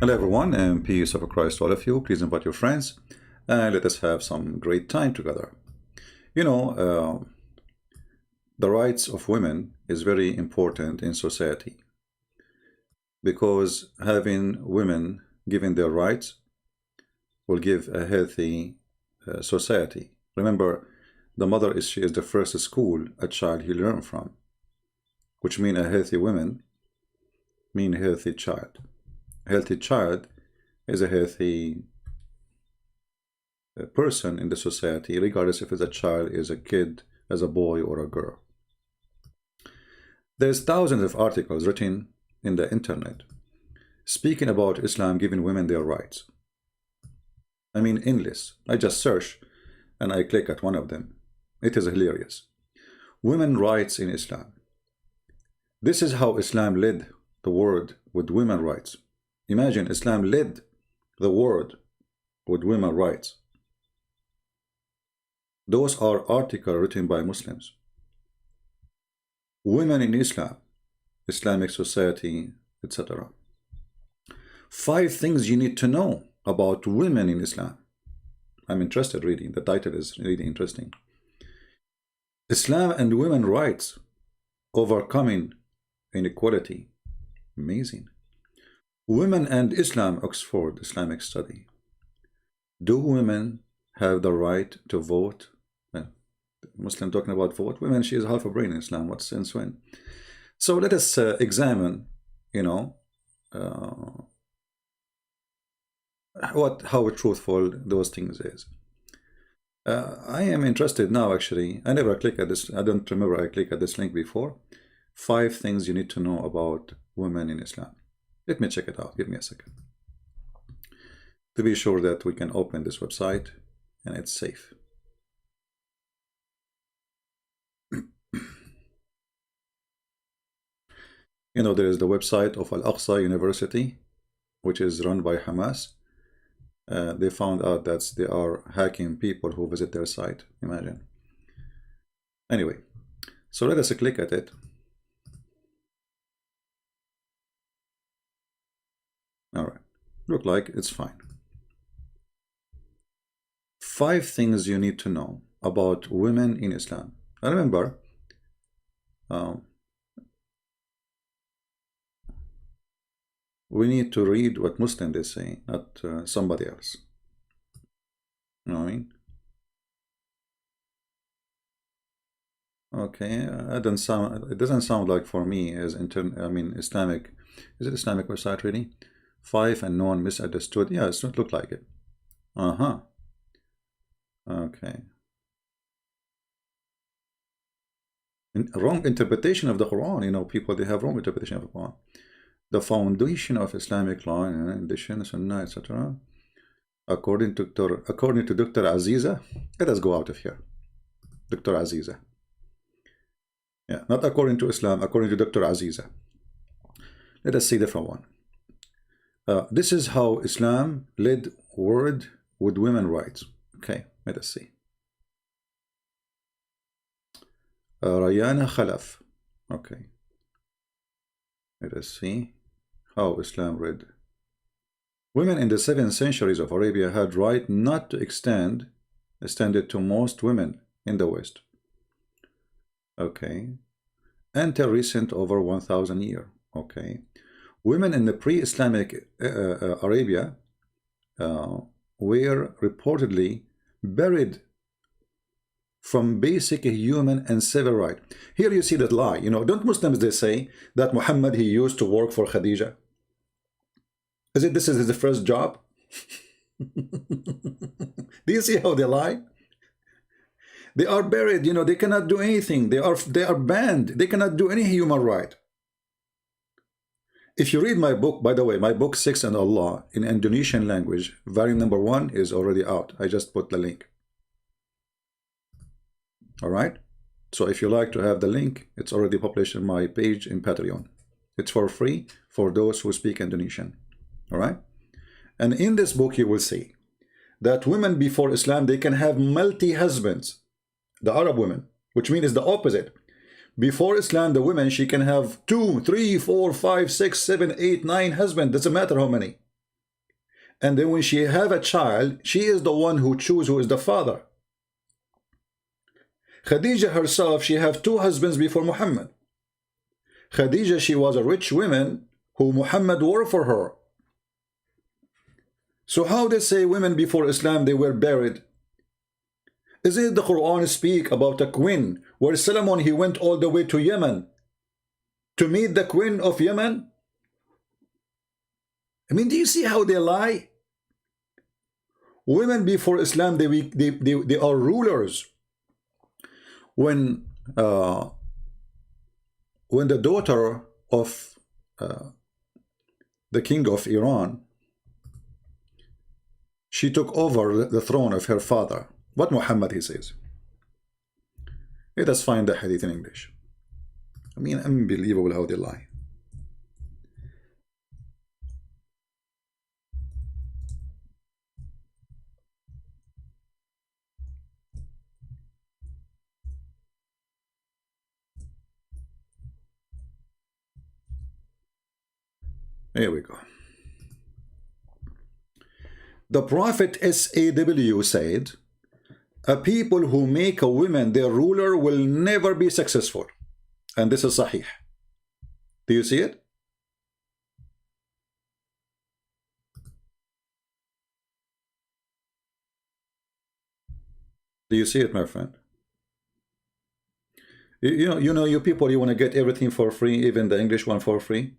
Hello everyone, and peace of Christ to all of you. Please invite your friends and let us have some great time together. You know, the rights of women is very important in society because having women given their rights will give a healthy society. Remember, the mother she is the first school a child will learn from, which means a healthy woman mean a healthy child. A healthy child is a healthy person in the society, regardless if it's a child, is a kid, as a boy or a girl. There's thousands of articles written in the internet speaking about Islam giving women their rights. I mean, endless. I just search and I click at one of them. It is hilarious. Women rights in Islam. This is how Islam led the world with women rights. Imagine Islam led the world with women rights. Those are articles written by Muslims. Women in Islam, Islamic society, etc. 5 things you need to know about women in Islam. I'm interested reading. The title is really interesting. Islam and women rights, overcoming inequality. Amazing. Women and Islam, Oxford Islamic Study. Do women have the right to vote? Muslim talking about vote. Women, she is half a brain in Islam. What sense when? So let us examine, how truthful those things is. I am interested now, actually. I never click at this. I don't remember I clicked at this link before. 5 things you need to know about women in Islam. Let me check it out. Give me a second. To be sure that we can open this website and it's safe. There is the website of Al-Aqsa University, which is run by Hamas. They found out that they are hacking people who visit their site. Imagine. Anyway, so let us click at it. All right, look like it's fine. 5 things you need to know about women in Islam. I remember, we need to read what Muslims they say, not somebody else. You know what I mean? Okay, it doesn't sound like for me as Islamic. Is it Islamic website really? 5 unknown misunderstood. Yeah, it's not look like it. Okay. Wrong interpretation of the Quran. People, they have wrong interpretation of the Quran. The foundation of Islamic law and the Sunnah, etc. According to Dr. Aziza. Let us go out of here. Dr. Aziza. Yeah, not according to Islam, according to Dr. Aziza. Let us see the different one. This is how Islam led world with women rights. Okay, let us see. Rayana Khalaf. Okay. Let us see how Islam read. Women in the 7th centuries of Arabia had right not to extend it to most women in the West. Okay. Until recent over 1,000 years. Okay. Women in the pre-Islamic Arabia were reportedly buried from basic human and civil right. Here you see that lie. Don't Muslims they say that Muhammad he used to work for Khadija? This is his first job? Do you see how they lie? They are buried. They cannot do anything. They are banned. They cannot do any human right. If you read my book, by the way, my book 6 and Allah in Indonesian language, variant number 1 is already out. I just put the link. All right. So if you like to have the link, it's already published on my page in Patreon. It's for free for those who speak Indonesian. All right. And in this book, you will see that women before Islam, they can have multi-husbands. The Arab women, which means the opposite. Before Islam, the woman, she can have 2, 3, 4, 5, 6, 7, 8, 9 husbands. Doesn't matter how many. And then when she have a child, she is the one who choose who is the father. Khadija herself, she have two husbands before Muhammad. Khadija, she was a rich woman who Muhammad worked for her. So how they say women before Islam, they were buried? Is it the Quran speak about a queen where Solomon, he went all the way to Yemen to meet the queen of Yemen? I mean, do you see how they lie? Women before Islam, they are rulers. When the daughter of the king of Iran, she took over the throne of her father. What Muhammad he says? Let us find the hadith in English. I mean, unbelievable how they lie. Here we go. The Prophet SAW said, a people who make a woman their ruler will never be successful. And this is Sahih. Do you see it? Do you see it, my friend? You know, you people, you want to get everything for free, even the English one for free.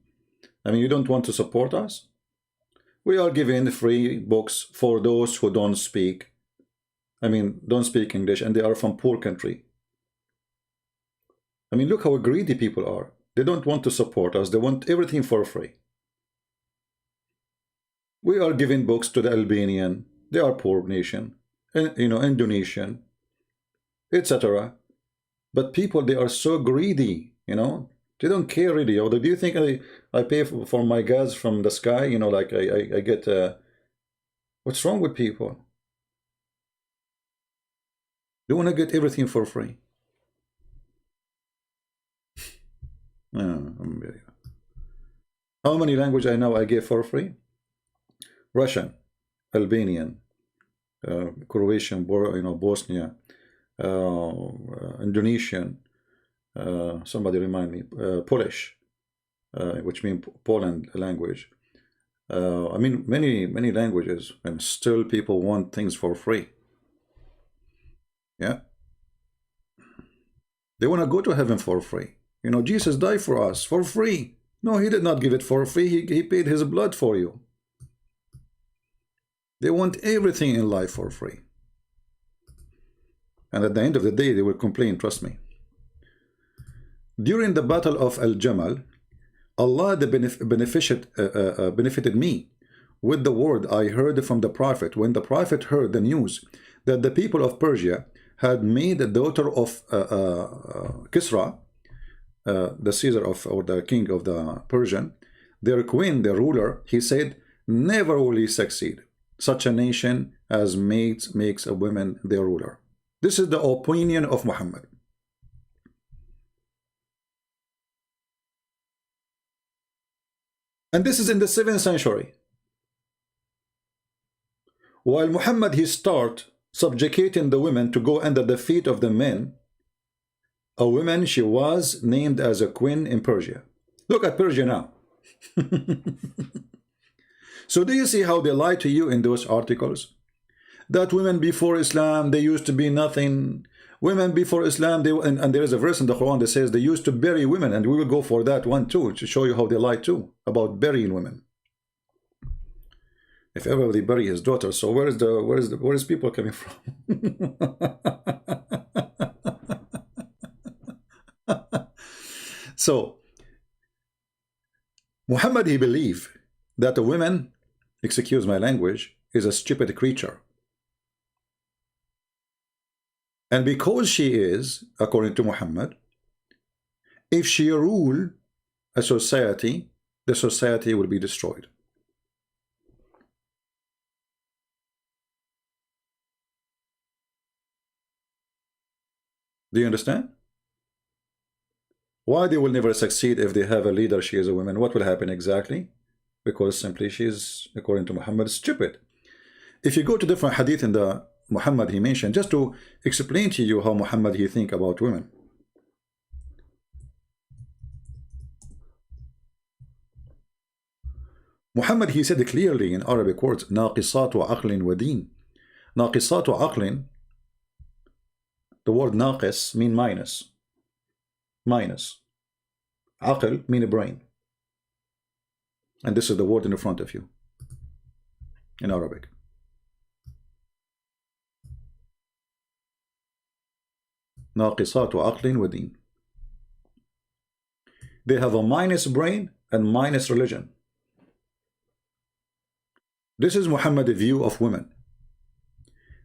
I mean, you don't want to support us? We are giving free books for those who don't speak English, and they are from poor country. I mean, look how greedy people are. They don't want to support us. They want everything for free. We are giving books to the Albanian. They are poor nation. And, you know, Indonesian, etc. But people, they are so greedy, you know. They don't care really. Or do you think I pay for my gas from the sky? You know, like I get... what's wrong with people? They want to get everything for free. How many languages I know I get for free? Russian, Albanian, Croatian, Bosnia, Indonesian, somebody remind me, Polish, which means Poland language. I mean, many languages, and still people want things for free. Yeah, they want to go to heaven for free. You know, Jesus died for us for free. No, he did not give it for free. He paid his blood for you. They want everything in life for free. And at the end of the day, they will complain, trust me. During the battle of Al-Jamal, Allah benefited me with the word I heard from the Prophet when the Prophet heard the news that the people of Persia had made the daughter of Kisra, the Caesar or the king of the Persian, their queen, their ruler. He said, never will he succeed. Such a nation as makes a woman their ruler. This is the opinion of Muhammad. And this is in the 7th century. While Muhammad, he start subjugating the women to go under the feet of the men, a woman, she was named as a queen in Persia. Look at Persia now. So do you see how they lie to you in those articles? That women before Islam, they used to be nothing. Women before Islam, and there is a verse in the Quran that says they used to bury women, and we will go for that one too, to show you how they lie too, about burying women. If everybody bury his daughter, so where is people coming from? So Muhammad, he believed that a woman, excuse my language, is a stupid creature. And because she is, according to Muhammad, if she rule a society, the society will be destroyed. Do you understand? Why they will never succeed if they have a leader, she is a woman? What will happen exactly? because simply she's, according to Muhammad, stupid. If you go to different hadith in the Muhammad he mentioned, just to explain to you how Muhammad he think about women. Muhammad he said clearly in Arabic words, ناقصات عقل ودين. ناقصات عقل, the word ناقص mean minus. Minus. عقل mean brain. And this is the word in the front of you in Arabic. ناقصات عقل ودين. They have a minus brain and minus religion. This is Muhammad's view of women.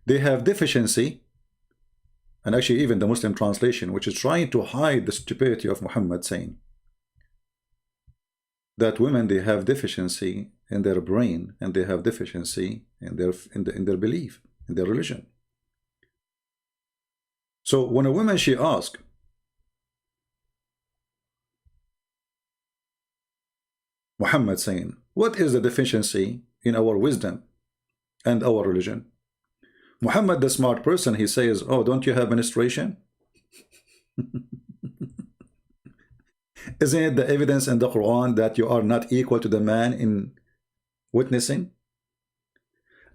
They have deficiency, and actually even the Muslim translation, which is trying to hide the stupidity of Muhammad, saying that women, they have deficiency in their brain and they have deficiency in their belief, in their religion. So when a woman she asks, Muhammad saying, what is the deficiency in our wisdom and our religion? Muhammad, the smart person, he says, oh, don't you have menstruation? Isn't it the evidence in the Quran that you are not equal to the man in witnessing?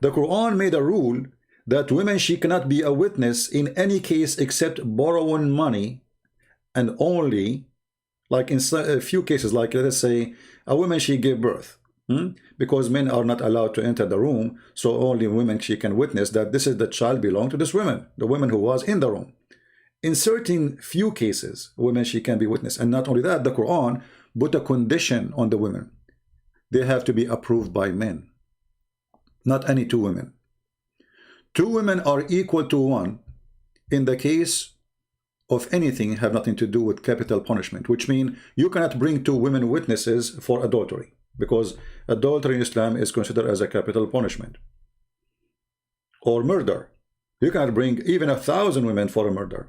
The Quran made a rule that women, she cannot be a witness in any case except borrowing money, and only like in a few cases, like let us say a woman she gave birth, because men are not allowed to enter the room, so only women she can witness that this is the child belonged to this woman, the woman who was in the room. In certain few cases, women she can be witness, and not only that, the Quran put a condition on the women. They have to be approved by men, not any two women. Two women are equal to one in the case of anything have nothing to do with capital punishment, which means you cannot bring two women witnesses for adultery, because adultery in Islam is considered as a capital punishment. Or murder. You cannot bring even 1,000 women for a murder.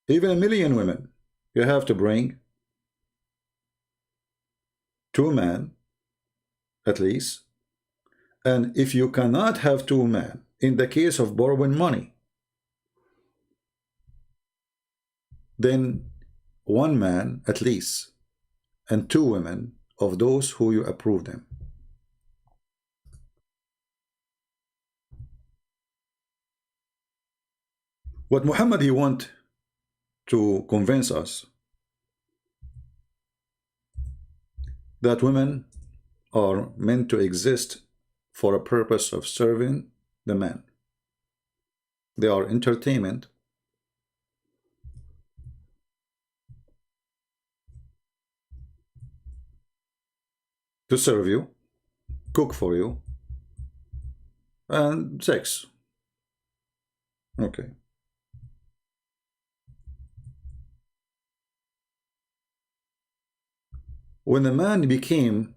Even 1,000,000 women. You have to bring 2 men at least. And if you cannot have 2 men in the case of borrowing money, then 1 man at least and 2 women of those who you approve them. What Muhammad he want to convince us that women are meant to exist for a purpose of serving the man. They are entertainment. To serve you, cook for you, and sex. Okay. When the man became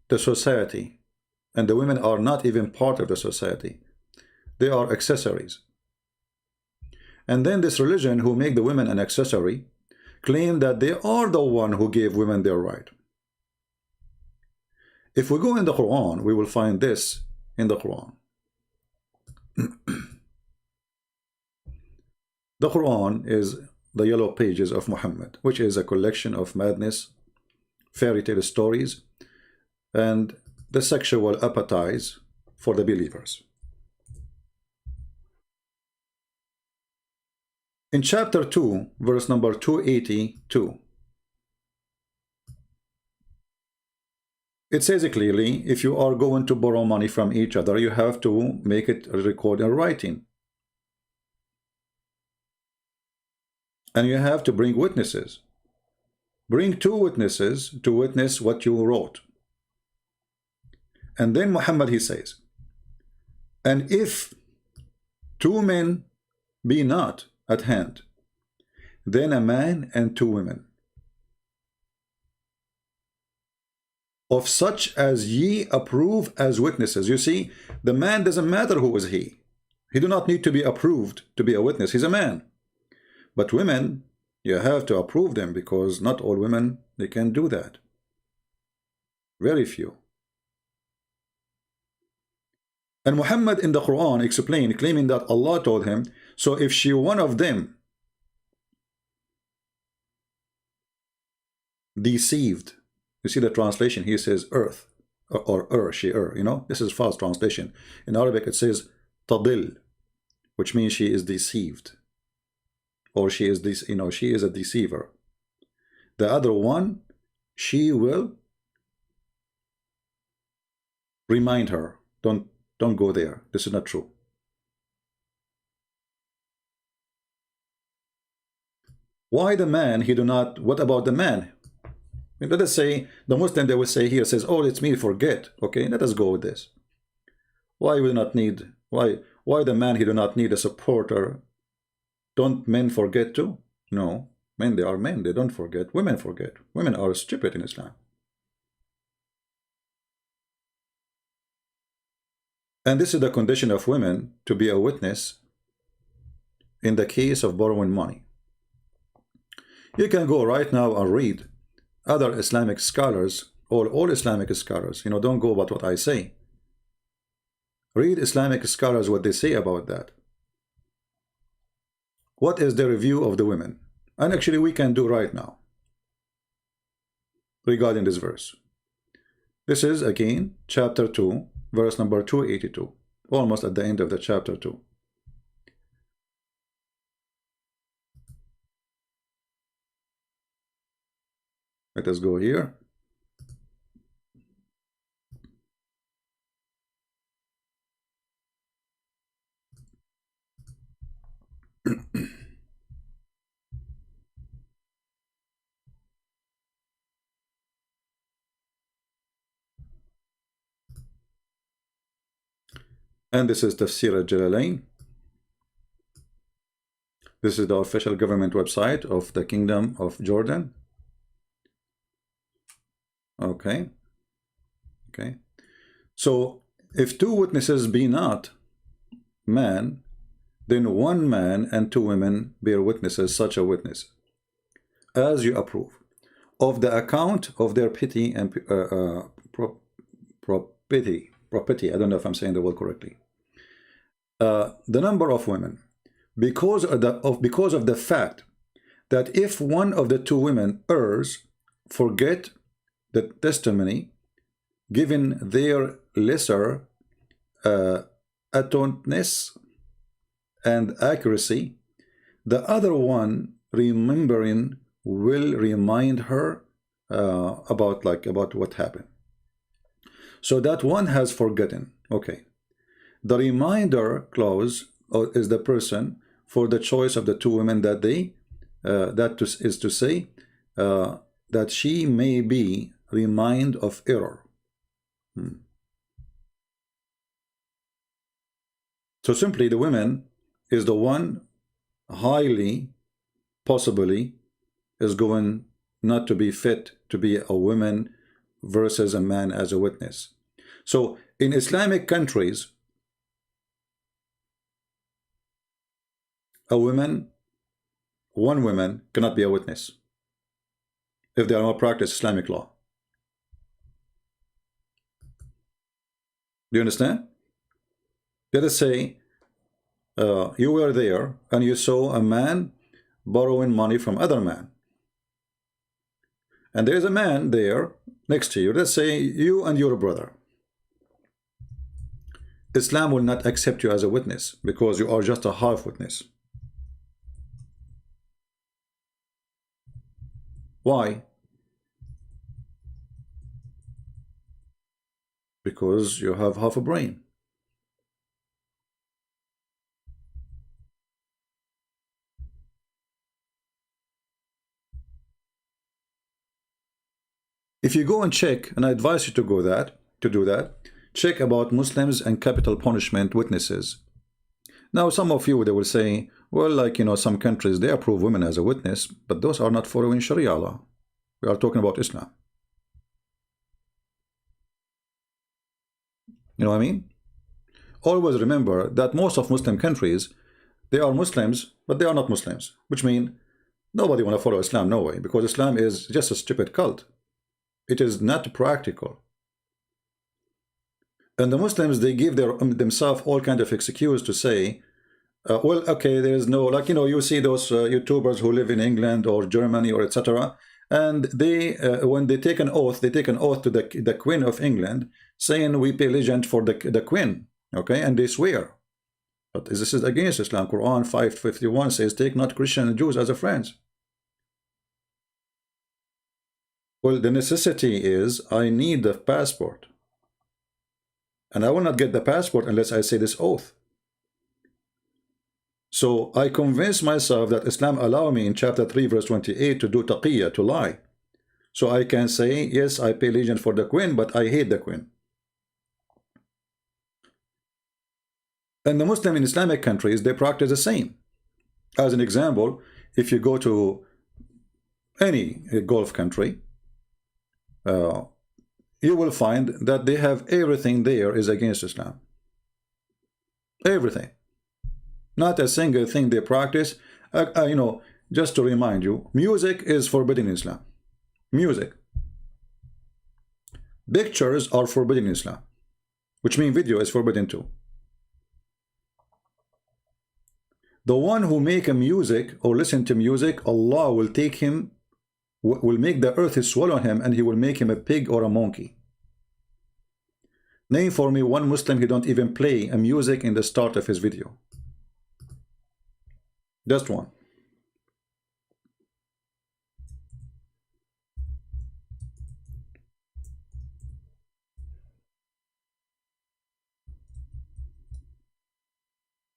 the society, and the women are not even part of the society, they are accessories. And then this religion who make the women an accessory claim that they are the one who gave women their right. If we go in the Quran, we will find this in the Quran. The Quran is the yellow pages of Muhammad, which is a collection of madness, fairy tale stories, and the sexual appetites for the believers. In chapter 2, verse number 282, it says clearly, if you are going to borrow money from each other, you have to make it record in writing. And you have to bring witnesses. Bring 2 witnesses to witness what you wrote. And then Muhammad he says, and if 2 men be not at hand, then a man and 2 women, of such as ye approve as witnesses. You see, the man doesn't matter who is he. He do not need to be approved to be a witness. He's a man. But women, You have to approve them, because not all women, they can do that. Very few. And Muhammad in the Quran explained, claiming that Allah told him, so if she one of them deceived, you see the translation, he says earth, or she, you know, this is false translation. In Arabic it says tadil, which means she is deceived, or she is this, you know, she is a deceiver. The other one, she will remind her, don't go there, this is not true. Why the man, he do not, what about the man? Let us say, the Muslim, they will say here, says, oh, it's me, forget. Okay, let us go with this. Why we not need, why the man, he do not need a supporter? Don't men forget too? No, men, they are men, they don't forget. Women forget. Women are stupid in Islam. And this is the condition of women to be a witness in the case of borrowing money. You can go right now and read other Islamic scholars, or all Islamic scholars, you know, don't go about what I say. Read Islamic scholars, what they say about that. What is the review of the women? And actually we can do right now regarding this verse. This is again chapter 2, verse number 282, almost at the end of the chapter 2. Let us go here. And this is Tafsir al-Jalalain. This is the official government website of the Kingdom of Jordan. Okay. Okay. So if two witnesses be not man, then one man and two women bear witnesses, such a witness, as you approve, of the account of their pity and property. I don't know if I'm saying the word correctly. The number of women, because of the fact that if one of the two women errs, forget the testimony, given their lesser attentiveness and accuracy, the other one remembering will remind her about what happened. So that one has forgotten. Okay. The reminder clause is the person for the choice of the two women that they is to say that she may be remind of error. So simply the women is the one highly possibly is going not to be fit to be a woman versus a man as a witness. So in Islamic countries, one woman cannot be a witness if they are not practice Islamic law. Do you understand? Let us say you were there and you saw a man borrowing money from other man, and there is a man there next to you. Let's say you and your brother. Islam will not accept you as a witness because you are just a half witness. Why? Because you have half a brain. If you go and check, and I advise you to do that, check about Muslims and capital punishment witnesses. Now, some of you, they will say, well, like, you know, some countries, they approve women as a witness, but those are not following Sharia law. We are talking about Islam. You know what I mean? Always remember that most of Muslim countries, they are Muslims, but they are not Muslims, which means Nobody want to follow Islam, no way, because Islam is just a stupid cult. It is not practical. And the Muslims, they give themselves all kind of excuse to say, well, okay, there is no, like, you know, you see those YouTubers who live in England or Germany or etc. And they, when they take an oath to the Queen of England, saying we pay allegiance for the Queen, okay, and they swear. But this is against Islam. Quran 5:51 says, take not Christian and Jews as a friends. Well, the necessity is I need the passport. And I will not get the passport unless I say this oath. So I convince myself that Islam allow me in chapter 3 verse 28 to do taqiyya, to lie. So I can say, yes, I pay allegiance for the Queen, but I hate the Queen. And the Muslim in Islamic countries, they practice the same. As an example, if you go to any Gulf country, you will find that they have everything there is against Islam. Everything. Not a single thing they practice. You know, just to remind you, music is forbidden in Islam. Music. Pictures are forbidden in Islam, which means video is forbidden too. The one who make a music or listen to music, Allah will take him, will make the earth swallow him, and he will make him a pig or a monkey. Name for me one Muslim who don't even play a music in the start of his video. Just one.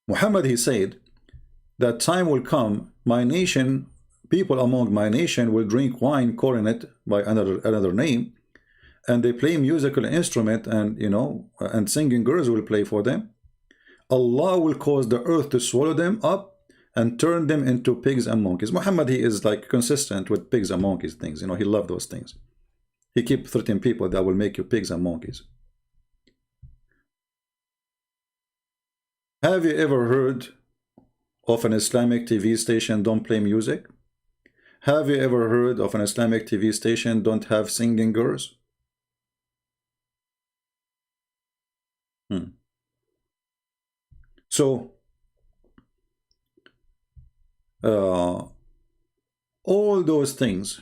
Muhammad, he said that time will come, my nation, people among my nation will drink wine calling it by another name, and they play musical instrument, and you know, and singing girls will play for them. Allah will cause the earth to swallow them up and turn them into pigs and monkeys. Muhammad, he is like consistent with pigs and monkeys things. You know, he loved those things. He keep 13 people that will make you pigs and monkeys. Have you ever heard of an Islamic TV station don't play music? Have you ever heard of an Islamic TV station don't have singing girls? So all those things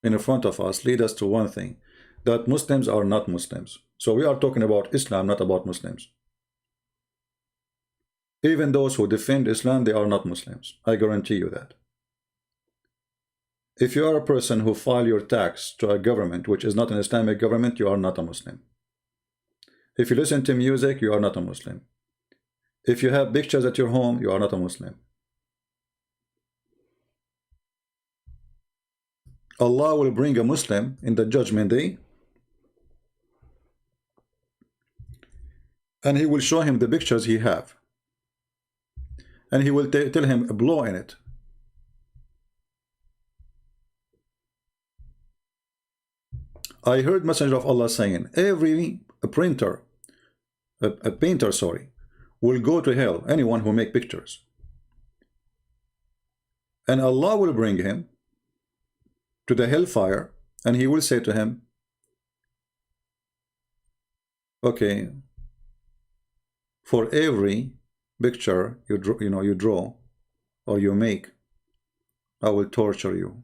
in front of us lead us to one thing, that Muslims are not Muslims. So we are talking about Islam, not about Muslims. Even those who defend Islam, they are not Muslims. I guarantee you that. If you are a person who file your tax to a government which is not an Islamic government, you are not a Muslim. If you listen to music, you are not a Muslim. If you have pictures at your home, you are not a Muslim. Allah will bring a Muslim in the judgment day, and he will show him the pictures he have, and he will tell him blow in it. I heard Messenger of Allah saying, every painter, sorry, will go to hell, anyone who make pictures. And Allah will bring him to the hellfire, and he will say to him, okay, for every picture you draw or you make, I will torture you.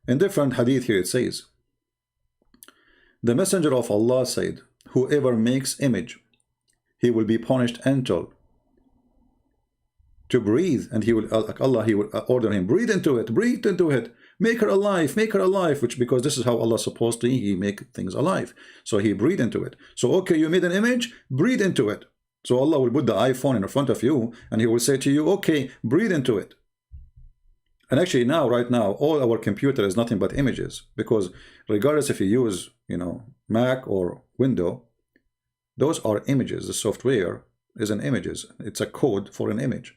In different hadith here it says, the Messenger of Allah said, whoever makes image, he will be punished until to breathe, and he will, Allah, he will order him, breathe into it, make her alive, which, because this is how Allah supposed to, he make things alive. So he breathe into it. So okay, you made an image, breathe into it. So Allah will put the iPhone in front of you, and he will say to you, okay, breathe into it. And actually now, right now, all our computer is nothing but images, because regardless if you use, Mac or Windows, those are images. The software is an images. It's a code for an image.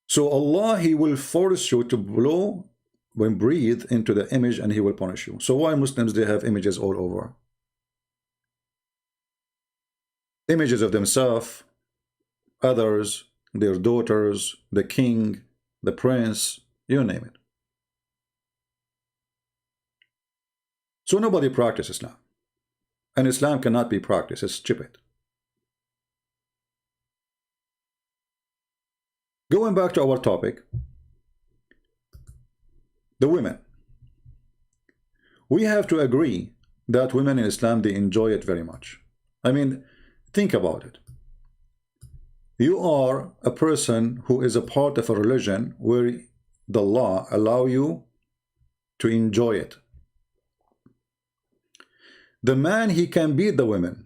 So Allah, he will force you to blow, when breathe into the image, and he will punish you. So why Muslims, they have images all over? Images of themselves, others, their daughters, the king, the prince, you name it. So nobody practices Islam. And Islam cannot be practiced. It's stupid. Going back to our topic, the women. We have to agree that women in Islam, they enjoy it very much. I mean, think about it. You are a person who is a part of a religion where the law allow you to enjoy it. The man, he can beat the women.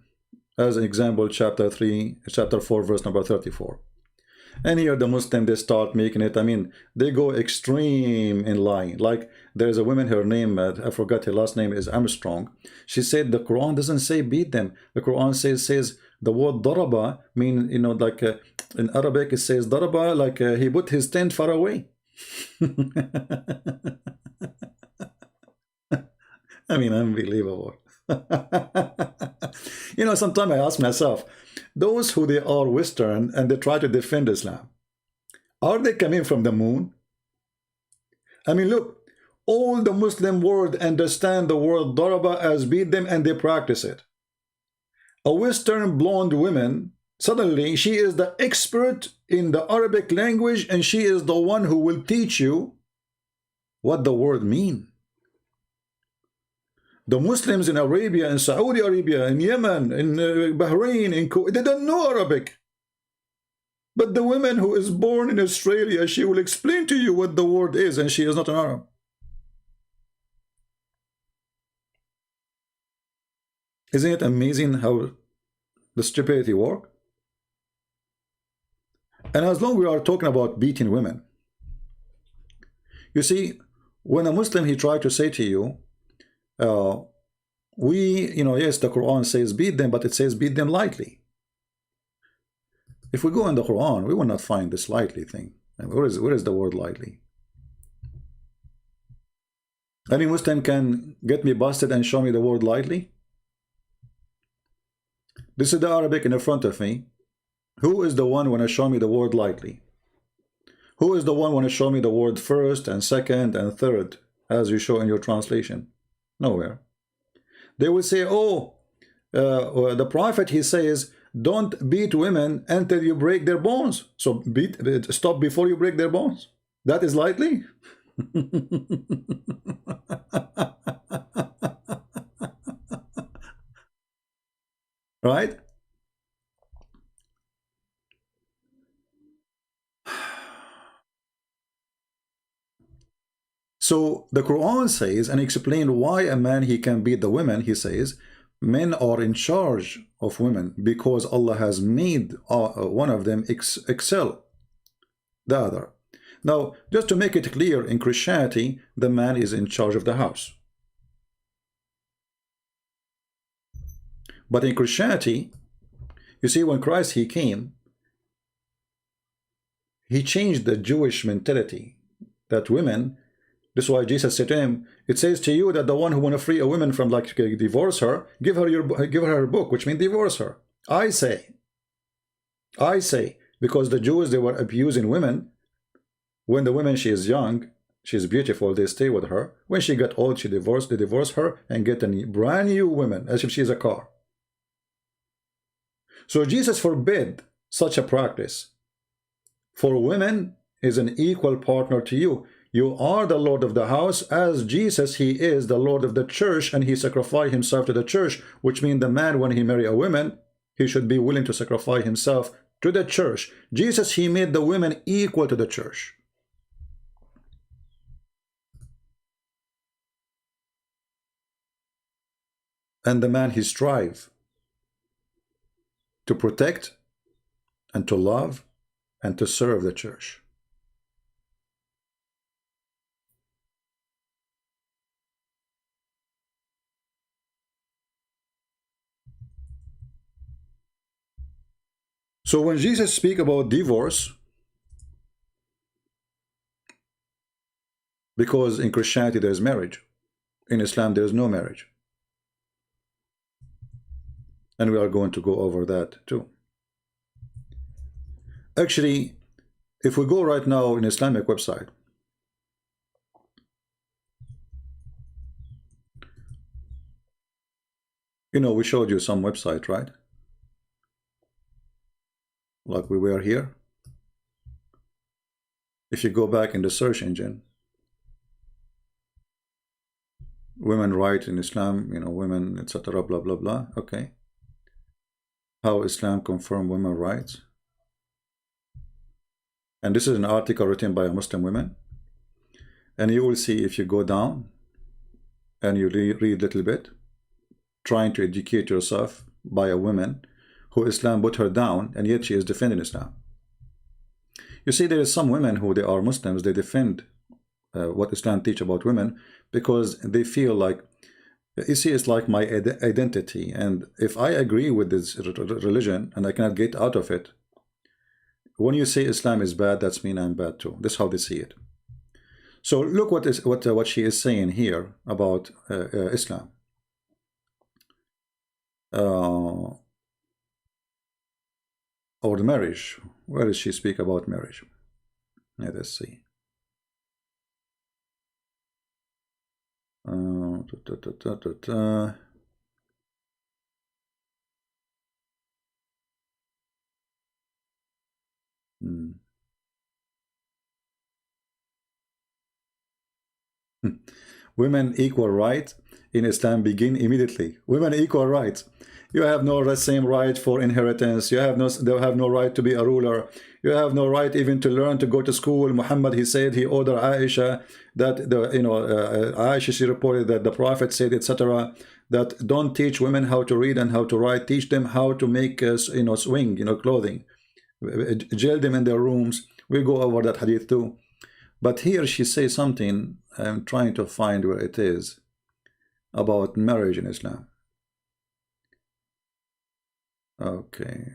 As an example, chapter 4, verse number 34. And here the Muslim, they start making it, I mean, they go extreme in lying. Like, there's a woman, her name, I forgot her last name, is Armstrong. She said the Quran doesn't say beat them. The Quran says the word daraba, mean, you know, like in Arabic it says daraba, like he put his tent far away. I mean, unbelievable. You know, sometimes I ask myself, those who they are Western and they try to defend Islam, are they coming from the moon? I mean, look, all the Muslim world understand the word daraba as beat them, and they practice it. A Western blonde woman, suddenly she is the expert in the Arabic language, and she is the one who will teach you what the word means. The Muslims in Arabia, in Saudi Arabia, in Yemen, in Bahrain, in Kuwait, they don't know Arabic. But the woman who is born in Australia, she will explain to you what the word is, and she is not an Arab. Isn't it amazing how the stupidity works? And as long as we are talking about beating women, you see, when a Muslim, he tried to say to you, yes, the Quran says beat them, but it says beat them lightly. If we go in the Quran, we will not find this lightly thing. And where is the word lightly? Any Muslim can get me busted and show me the word lightly? This is the Arabic in front of me. Who is the one want to show me the word lightly? Who is the one want to show me the word first and second and third, as you show in your translation? Nowhere. They will say, oh, the prophet, he says, don't beat women until you break their bones. So stop before you break their bones. That is lightly? Right? So the Quran says, and explain why a man, he can beat the women. He says, men are in charge of women because Allah has made one of them excel the other. Now, just to make it clear, in Christianity, the man is in charge of the house. But in Christianity, you see, when Christ, he came, he changed the Jewish mentality that women, this is why Jesus said to him, it says to you that the one who want to free a woman from, like, divorce her, give her her book, which means divorce her. I say, because the Jews, they were abusing women. When the woman, she is young, she is beautiful, they stay with her. When she got old, they divorce her and get a brand new woman, as if she is a car. So Jesus forbid such a practice. For women is an equal partner to you. You are the Lord of the house, as Jesus, he is the Lord of the church, and he sacrificed himself to the church, which means the man, when he marry a woman, he should be willing to sacrifice himself to the church. Jesus, he made the women equal to the church. And the man, he strive to protect and to love and to serve the church. So when Jesus speaks about divorce, because in Christianity there is marriage, in Islam there is no marriage. And we are going to go over that too. Actually, if we go right now in Islamic website, you know, we showed you some website, right? Like we were here. If you go back in the search engine, women right in Islam, you know, women, etc., blah, blah, blah. Okay. How Islam confirm women rights. And this is an article written by a Muslim woman. And you will see, if you go down and you read a little bit, trying to educate yourself by a woman who Islam put her down, and yet she is defending Islam. You see, there is some women who they are Muslims, they defend what Islam teach about women because they feel like, you see, it's like my identity, and if I agree with this religion and I cannot get out of it, when you say Islam is bad, that's mean I'm bad too. That's how they see it. So look what she is saying here about Islam. Or the marriage. Where does she speak about marriage? Let us see. Women equal rights in Islam begin immediately. Women equal rights. You have no same right for inheritance. You have no right to be a ruler. You have no right even to learn to go to school. Muhammad, he said, he ordered Aisha that Aisha, she reported that the Prophet said, etc., that don't teach women how to read and how to write. Teach them how to make swing, clothing. Jail them in their rooms. We go over that hadith too. But here she says something, I'm trying to find where it is, about marriage in Islam. Okay.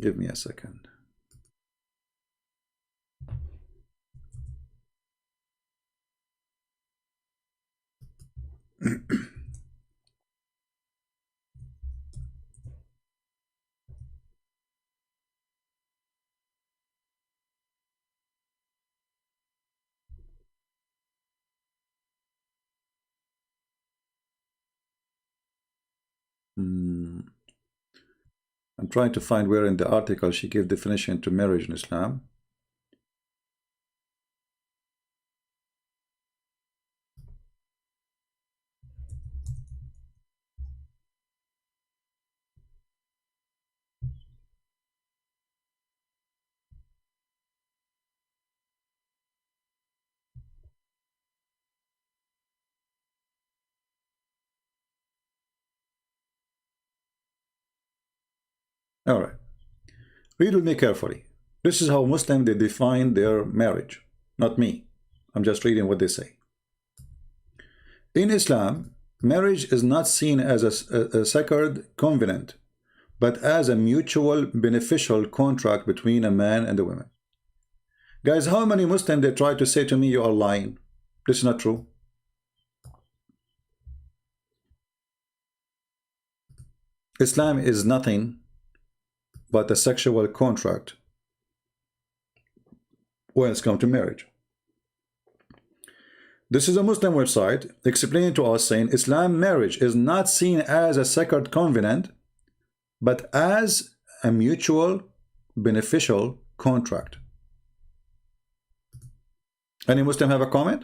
Give me a second. I'm trying to find where in the article she gave definition to marriage in Islam. All right. Read with me carefully. This is how Muslims they define their marriage, not me. I'm just reading what they say. In Islam, marriage is not seen as a sacred covenant, but as a mutual beneficial contract between a man and a woman. Guys, how many Muslims they try to say to me, you are lying? This is not true. Islam is nothing but a sexual contract when it's come to marriage. This is a Muslim website explaining to us, saying Islam marriage is not seen as a sacred covenant, but as a mutual beneficial contract. Any Muslim have a comment?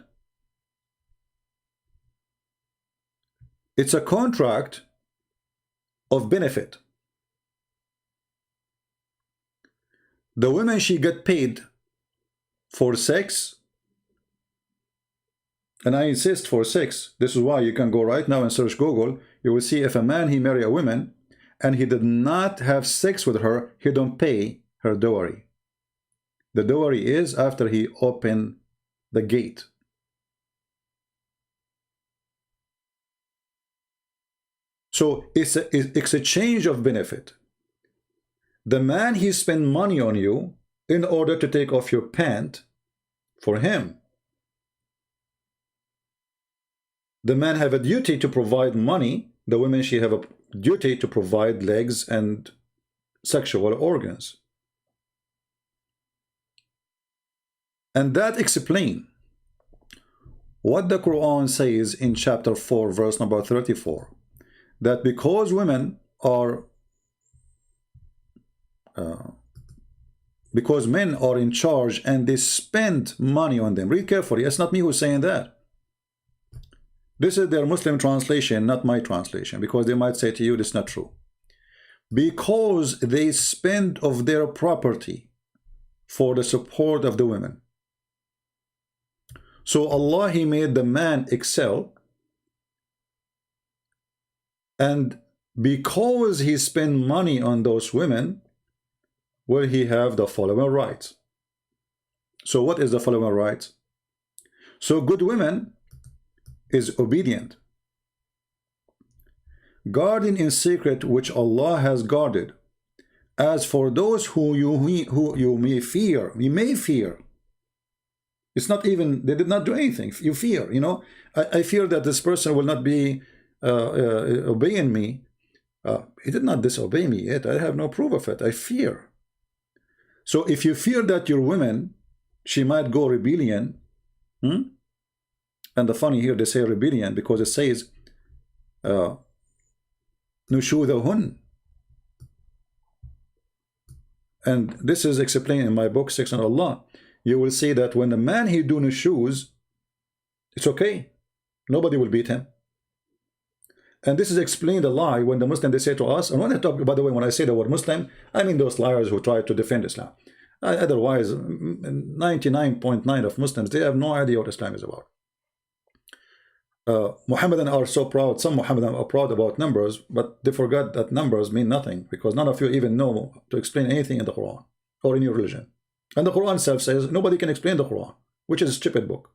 It's a contract of benefit. The women, she get paid for sex, and I insist for sex. This is why you can go right now and search Google. You will see if a man he marry a woman and he did not have sex with her, he don't pay her dowry. The dowry is after he opened the gate. So it's a exchange of benefit. The man, he spend money on you in order to take off your pant for him. The man have a duty to provide money. The women, she have duty to provide legs and sexual organs. And that explains what the Quran says in chapter 4, verse number 34, that because women are because men are in charge and they spend money on them. Read carefully. It's not me who's saying that. This is their Muslim translation, not my translation, because they might say to you, this is not true. Because they spend of their property for the support of the women. So Allah, He made the man excel, and because he spent money on those women, will he have the following rights. So what is the following rights? So good women is obedient, guarding in secret which Allah has guarded. As for those who you may fear, it's not even, they did not do anything. You fear, you know, I fear that this person will not be obeying me. He did not disobey me yet. I have no proof of it. I fear. So if you fear that your woman, she might go rebellion, and the funny here, they say rebellion because it says nushudahun. And this is explained in my book, Sex on Allah. You will see that when the man he do nushuz, it's okay. Nobody will beat him. And this is explained a lie when the Muslim, they say to us, and when I talk, by the way, when I say the word Muslim, I mean those liars who try to defend Islam. Otherwise, 99.9% of Muslims, they have no idea what Islam is about. Muhammadan are so proud, some Muhammadan are proud about numbers, but they forgot that numbers mean nothing, because none of you even know to explain anything in the Quran or in your religion. And the Quran itself says nobody can explain the Quran, which is a stupid book.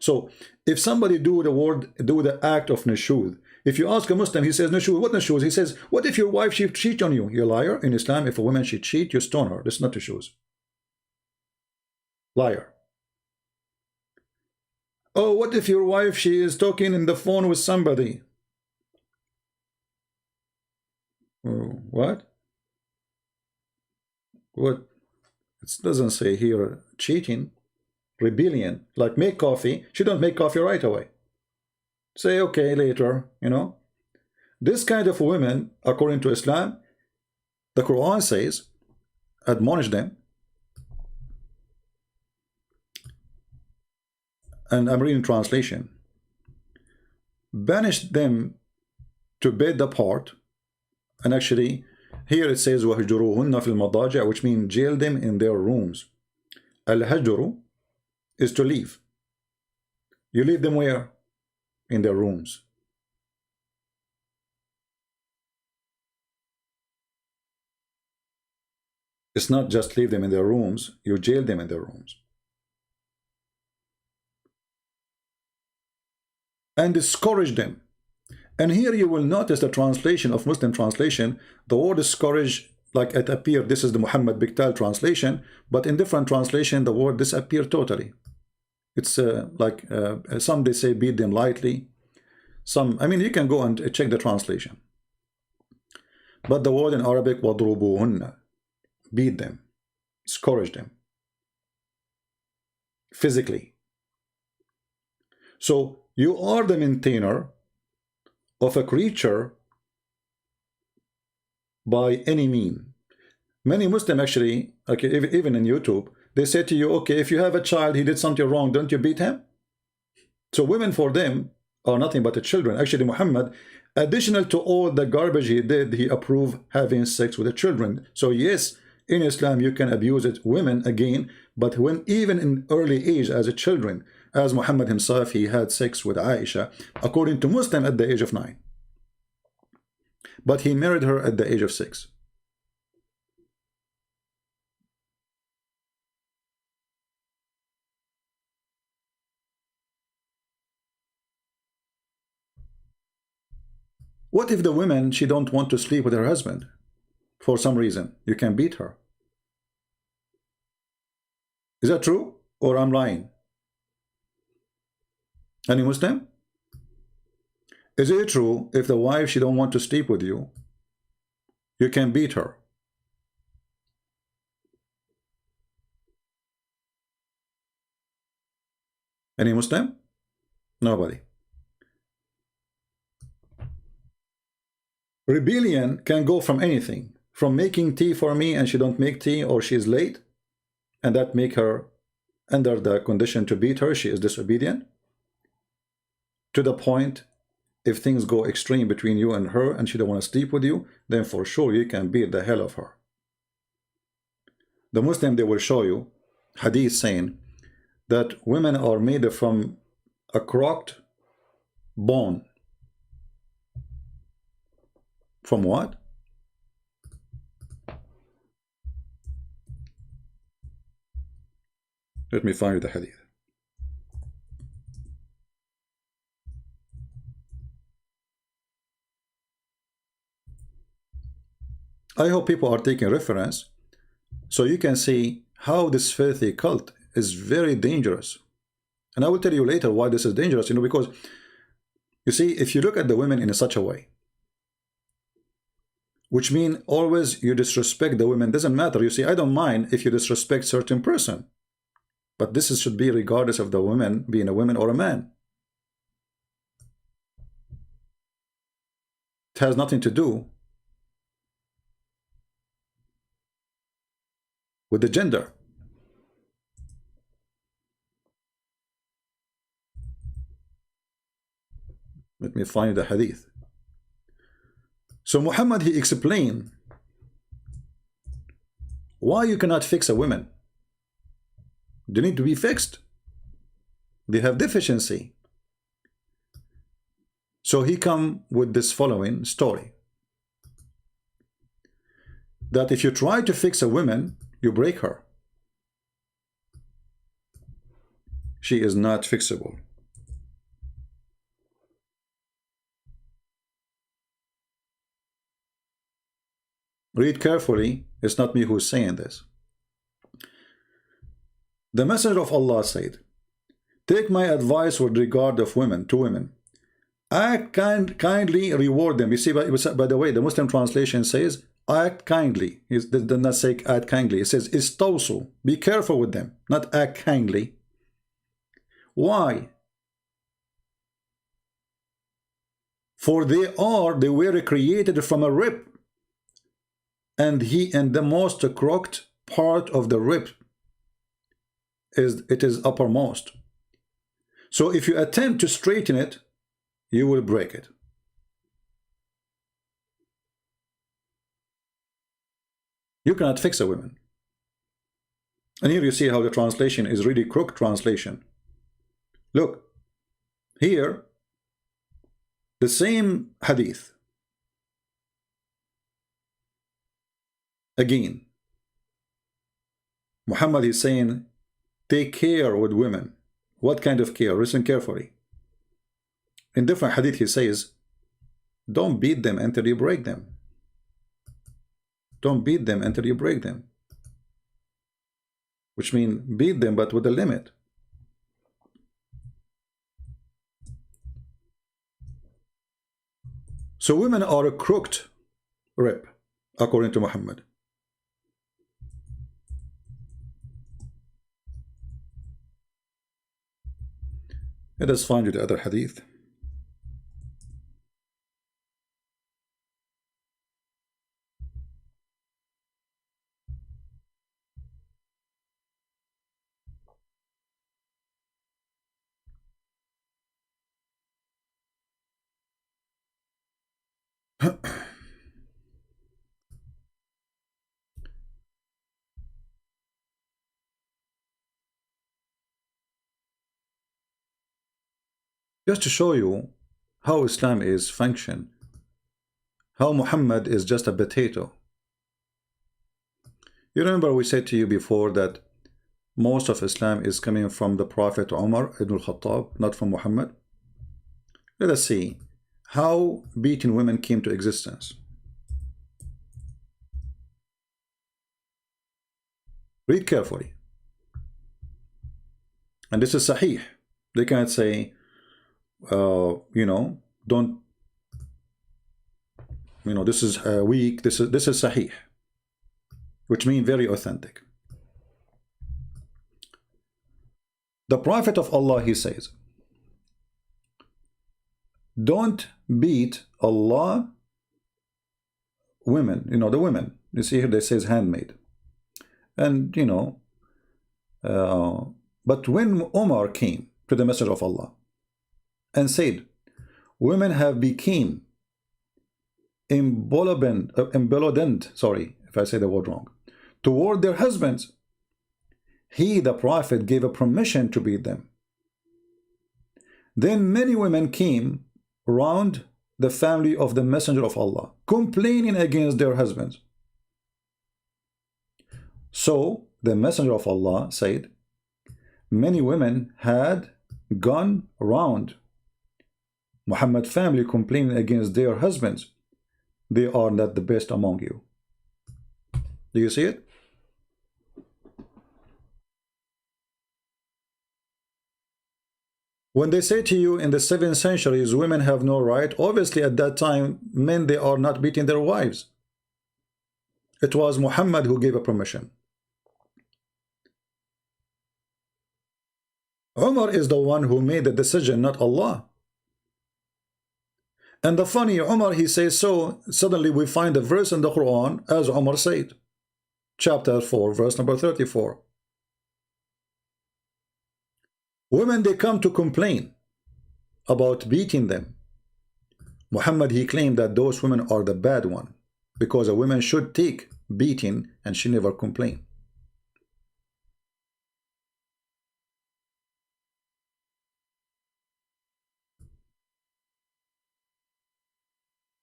So if somebody do the act of nushud, if you ask a Muslim, he says nushud, what nushud? He says, what if your wife she cheat on you? You're a liar. In Islam, if a woman she cheat, you stone her. This is not nushud. Liar. Oh, what if your wife she is talking in the phone with somebody? Oh, what? What? It doesn't say here cheating. Rebellion, like make coffee. She don't make coffee right away. Say okay later, you know. This kind of women, according to Islam, the Quran says, admonish them. And I'm reading translation. Banish them to bed apart. And actually, here it says وَهْجُرُوهُنَّ فِي الْمَضَاجِعِ, which means jail them in their rooms. Al-hajru is to leave. You leave them where? In their rooms. It's not just leave them in their rooms, you jail them in their rooms. And discourage them. And here you will notice the translation of Muslim translation, the word discourage, like it appeared, this is the Muhammad Biktal translation, but in different translation the word disappeared totally. It's some they say beat them lightly. Some, I mean, you can go and check the translation. But the word in Arabic, وَضْرُبُوهُنَّ, beat them, discourage them, physically. So you are the maintainer of a creature by any mean. Many Muslims actually, okay, even in YouTube, they say to you, okay, if you have a child, he did something wrong, don't you beat him? So women for them are nothing but the children. Actually, Muhammad, additional to all the garbage he did, he approved having sex with the children. So yes, in Islam you can abuse it, women again, but when even in early age as a children, as Muhammad himself, he had sex with Aisha, according to Muslim at the age of 9. But he married her at the age of 6. What if the woman, she don't want to sleep with her husband for some reason? You can beat her. Is that true? Or I'm lying? Any Muslim? Is it true if the wife, she don't want to sleep with you, you can beat her? Any Muslim? Nobody. Rebellion can go from anything, from making tea for me and she don't make tea, or she's late, and that make her under the condition to beat her, she is disobedient, to the point if things go extreme between you and her and she don't want to sleep with you, then for sure you can beat the hell of her. The Muslim, they will show you hadith saying that women are made from a crocked bone. From what? Let me find you the hadith. I hope people are taking reference so you can see how this filthy cult is very dangerous. And I will tell you later why this is dangerous, because you see, if you look at the women in such a way, which means always you disrespect the women, doesn't matter. You see, I don't mind if you disrespect certain person, but this should be regardless of the woman being a woman or a man. It has nothing to do with the gender. Let me find the hadith. So Muhammad, he explained why you cannot fix a woman. They need to be fixed. They have deficiency. So he come with this following story. That if you try to fix a woman, you break her. She is not fixable. Read carefully. It's not me who's saying this. The Messenger of Allah said, take my advice with regard of women, to women. Act kindly, reward them. You see, by the way, the Muslim translation says, act kindly. It does not say act kindly. It says, istawsu. Be careful with them, not act kindly. Why? For they were created from a rib, and the most crooked part of the rib is uppermost. So if you attempt to straighten it, you will break it. You cannot fix a woman. And here you see how the translation is really crooked translation. Look, here, the same hadith. Again, Muhammad is saying, take care with women. What kind of care? Listen carefully. In different hadith, he says, don't beat them until you break them. Don't beat them until you break them. Which means beat them, but with a limit. So women are a crooked rib, according to Muhammad. Let us find you the other hadith. Just to show you how Islam is function, how Muhammad is just a potato. You remember we said to you before that most of Islam is coming from the Prophet Umar ibn al-Khattab, not from Muhammad. Let us see how beating women came to existence. Read carefully. And this is Sahih. They can't say, don't This is weak. This is sahih, which means very authentic. The Prophet of Allah, he says, don't beat Allah women. The women. You see here, they says handmaid. And, but when Umar came to the Messenger of Allah and said, women have become emboldened, sorry if I say the word wrong, toward their husbands, he, the Prophet, gave a permission to beat them. Then many women came around the family of the Messenger of Allah, complaining against their husbands. So the Messenger of Allah said, many women had gone around Muhammad's family complaining against their husbands. They are not the best among you. Do you see it? When they say to you in the 7th centuries, women have no right, obviously at that time, men, they are not beating their wives. It was Muhammad who gave a permission. Umar is the one who made the decision, not Allah. And the funny, Umar, he says so, suddenly we find a verse in the Quran, as Umar said, chapter 4, verse number 34. Women, they come to complain about beating them. Muhammad, he claimed that those women are the bad one, because a woman should take beating and she never complain.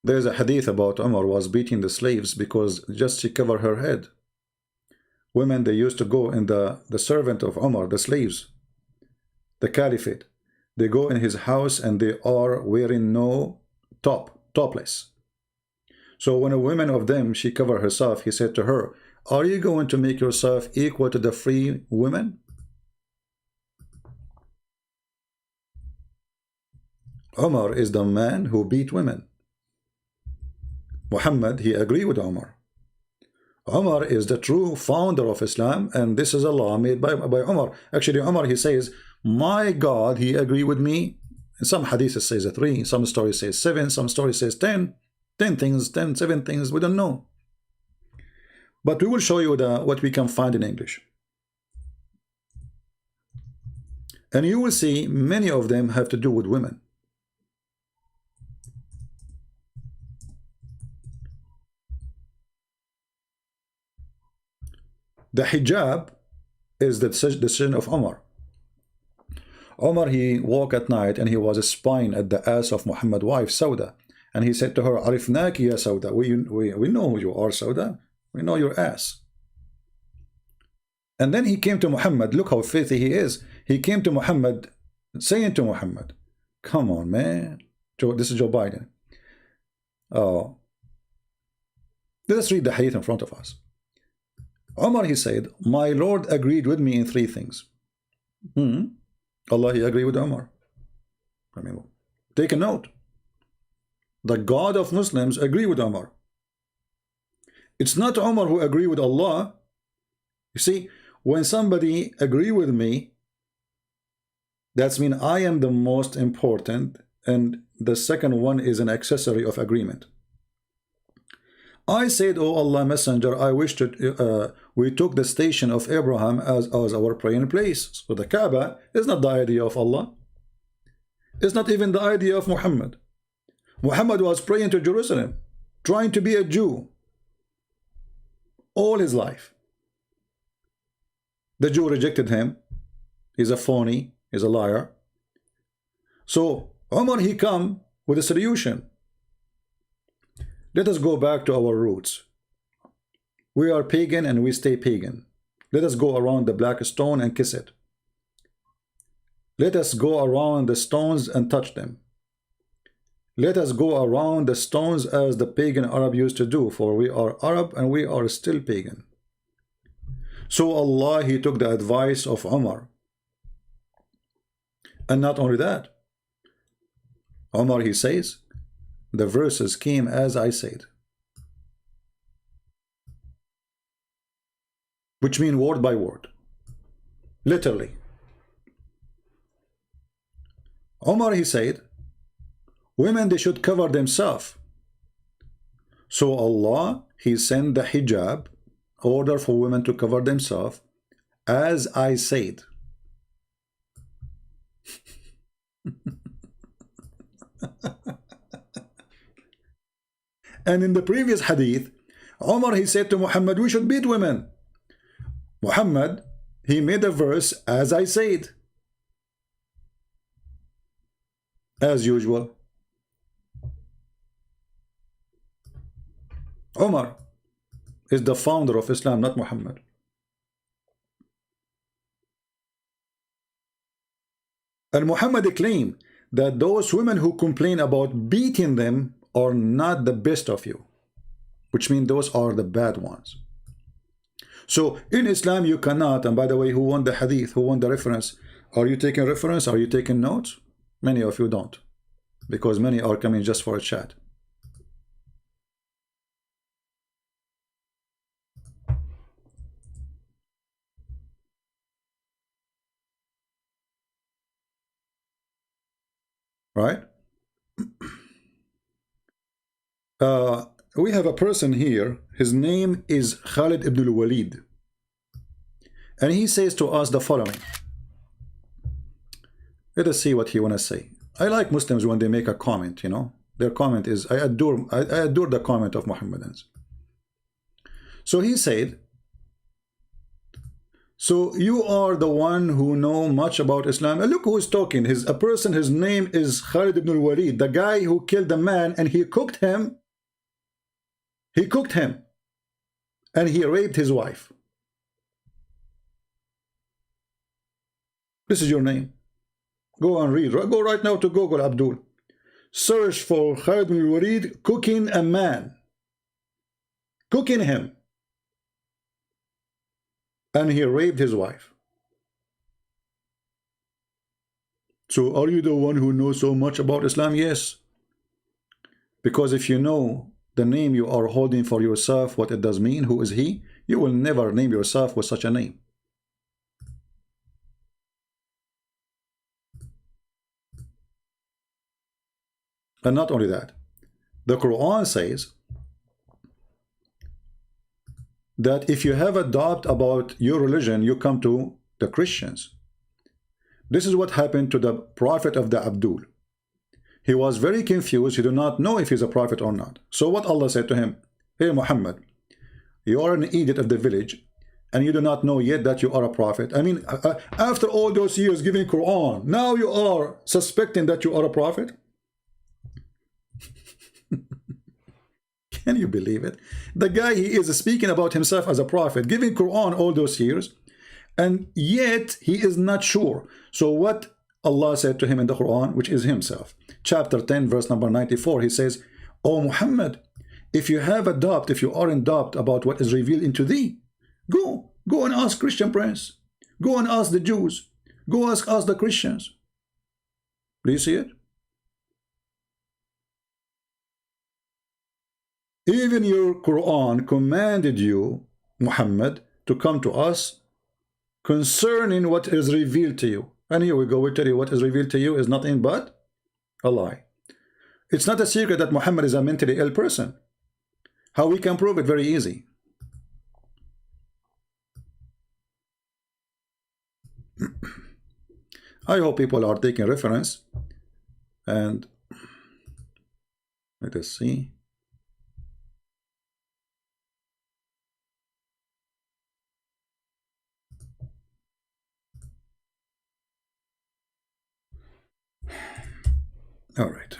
There is a hadith about Umar was beating the slaves because just she covered her head. Women, they used to go in the servant of Umar, the slaves, the caliphate, they go in his house and they are wearing no topless. So when a woman of them, she covered herself, he said to her, are you going to make yourself equal to the free women? Umar is the man who beat women. Muhammad, he agreed with Umar. Umar is the true founder of Islam, and this is a law made by Umar. Actually, Umar, he says, my God, he agreed with me. Some hadith says 3, some stories say 7, some stories says 10 things, 7 things, we don't know. But we will show you what we can find in English. And you will see many of them have to do with women. The hijab is the decision of Umar. Umar, he walked at night and he was spying at the ass of Muhammad's wife, Sauda. And he said to her, Arifnaki ya Sauda. We know who you are, Sauda. We know your ass. And then he came to Muhammad. Look how filthy he is. He came to Muhammad, saying to Muhammad, come on, man. This is Joe Biden. Oh, let us read the hadith in front of us. Umar, he said, my Lord agreed with me in 3 things. Allah, he agreed with Umar. I mean, take a note. The God of Muslims agreed with Umar. It's not Umar who agreed with Allah. You see, when somebody agree with me, that's mean I am the most important, and the second one is an accessory of agreement. I said, oh Allah Messenger, I wish to, we took the station of Abraham as our praying place. So the Kaaba is not the idea of Allah. It's not even the idea of Muhammad. Muhammad was praying to Jerusalem, trying to be a Jew all his life. The Jew rejected him. He's a phony, he's a liar. So Umar, he come with a solution. Let us go back to our roots. We are pagan and we stay pagan. Let us go around the black stone and kiss it. Let us go around the stones and touch them. Let us go around the stones as the pagan Arab used to do, for we are Arab and we are still pagan. So Allah, he took the advice of Umar. And not only that, Umar, he says, the verses came as I said. which mean word by word, literally. Omar, he said, women, they should cover themselves. So Allah, he sent the hijab, order for women to cover themselves, as I said. And in the previous hadith, Omar, he said to Muhammad, we should beat women. Muhammad, he made a verse, as I said. As usual. Omar is the founder of Islam, not Muhammad. And Muhammad claimed that those women who complain about beating them are not the best of you, which means those are the bad ones. So in Islam you cannot, and by the way, who won the hadith, who won the reference? Are you taking reference? Are you taking notes? Many of you don't, because many are coming just for a chat. Right? We have a person here. His name is Khalid ibn al-Walid. And he says to us the following. Let us see what he want to say. I like Muslims when they make a comment, you know. Their comment is, I adore the comment of Muhammadans. So he said, so you are the one who know much about Islam. And look who is talking. A person, his name is Khalid ibn al-Walid, the guy who killed the man and he cooked him. He cooked him and he raped his wife. This is your name. Go and read. Go right now to Google, Abdul. Search for Khalid ibn al-Walid cooking a man. Cooking him. And he raped his wife. So are you the one who knows so much about Islam? Yes. Because if you know the name you are holding for yourself, what it does mean, who is he, you will never name yourself with such a name. And not only that, the Quran says that if you have a doubt about your religion, you come to the Christians. This is what happened to the prophet of the Abdul. He was very confused. He did not know if he's a prophet or not. So what Allah said to him, hey Muhammad, you are an idiot of the village and you do not know yet that you are a prophet. I mean, after all those years giving Quran, now you are suspecting that you are a prophet? Can you believe it? The guy, he is speaking about himself as a prophet, giving Quran all those years, and yet he is not sure. So what Allah said to him in the Quran, which is himself, chapter 10, verse number 94, he says, O Muhammad, if you have a doubt, if you are in doubt about what is revealed into thee, go and ask Christian prince. Go and ask the Jews. Go ask the Christians. Do you see it? Even your Quran commanded you, Muhammad, to come to us concerning what is revealed to you. And here we go, we tell you what is revealed to you is nothing but a lie. It's not a secret that Muhammad is a mentally ill person. How we can prove it? Very easy. I hope people are taking reference. And let us see. All right.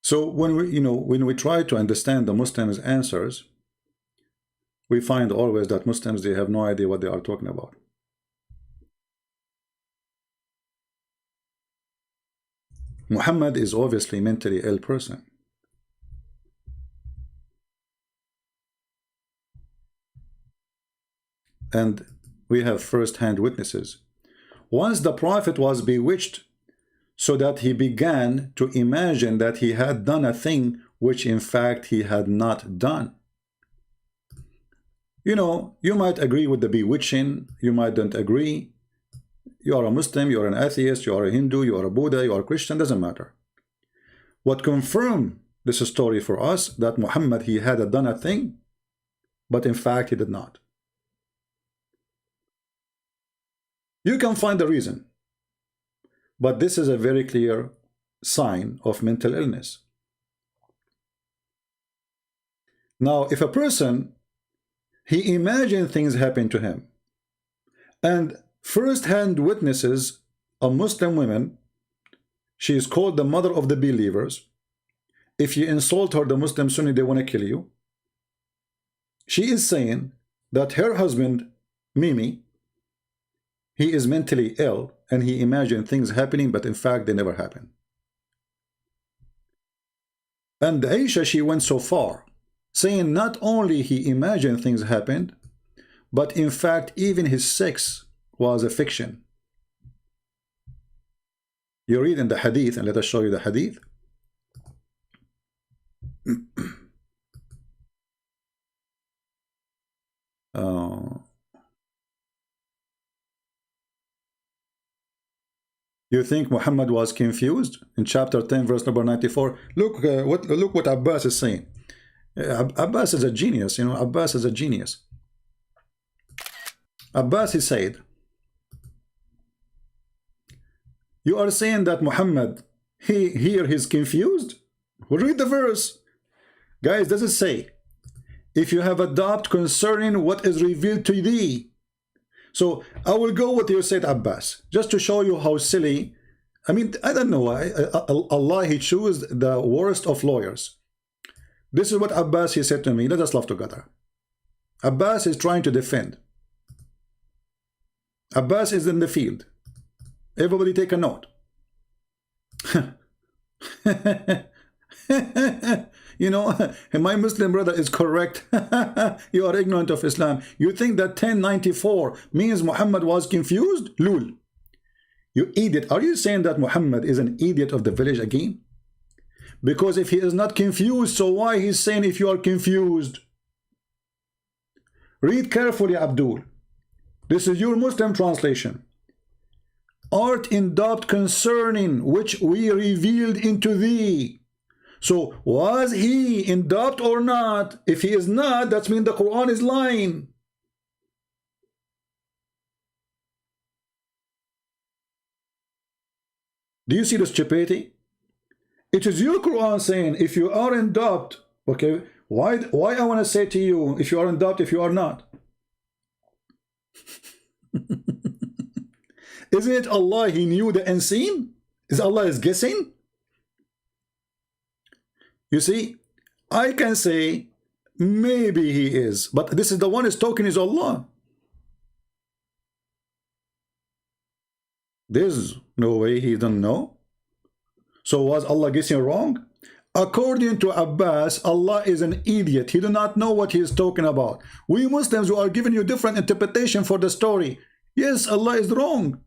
So when we try to understand the Muslims' answers, we find always that Muslims, they have no idea what they are talking about. Muhammad is obviously a mentally ill person. and we have first-hand witnesses. Once the Prophet was bewitched, so that he began to imagine that he had done a thing which in fact he had not done. You know, you might agree with the bewitching, you might don't agree. You are a Muslim, you are an atheist, you are a Hindu, you are a Buddha, you are a Christian, doesn't matter. What confirmed this story for us, that Muhammad, he had done a thing, but in fact he did not. You can find the reason, but this is a very clear sign of mental illness. Now, if a person, he imagined things happen to him, and first-hand witnesses, a Muslim woman, she is called the mother of the believers. If you insult her, the Muslim Sunni, they want to kill you. She is saying that her husband, Mimi, he is mentally ill, and he imagined things happening, but in fact they never happen. And Aisha, she went so far, saying not only he imagined things happened, but in fact even his sex was a fiction. You read in the hadith, and let us show you the hadith. You think Muhammad was confused? In chapter 10, verse number 94, look what Abbas is saying. Abbas is a genius, you know, Abbas is a genius. Abbas, he said, you are saying that Muhammad, he's confused? Well, read the verse. Guys, does it say, if you have a doubt concerning what is revealed to thee? So I will go with you, said Abbas, just to show you how silly. I mean, I don't know. Allah, he chose the worst of lawyers. This is what Abbas, he said to me. Let us laugh together. Abbas is trying to defend. Abbas is in the field. Everybody take a note. You know, my Muslim brother is correct. You are ignorant of Islam. You think that 1094 means Muhammad was confused? Lul. You idiot. Are you saying that Muhammad is an idiot of the village again? Because if he is not confused, so why he's saying if you are confused? Read carefully, Abdul. This is your Muslim translation. Art in doubt concerning which we revealed into thee. So, was he in doubt or not? If he is not, that means the Quran is lying. Do you see the stupidity? It is your Quran saying, if you are in doubt, okay, why I want to say to you, if you are in doubt, if you are not? Isn't it Allah, he knew the unseen? Is Allah is guessing? You see, I can say, maybe he is, but this is the one is talking is Allah. There's no way he doesn't know. So was Allah guessing wrong? According to Abbas, Allah is an idiot. He do not know what he is talking about. We Muslims who are giving you different interpretation for the story. Yes, Allah is wrong.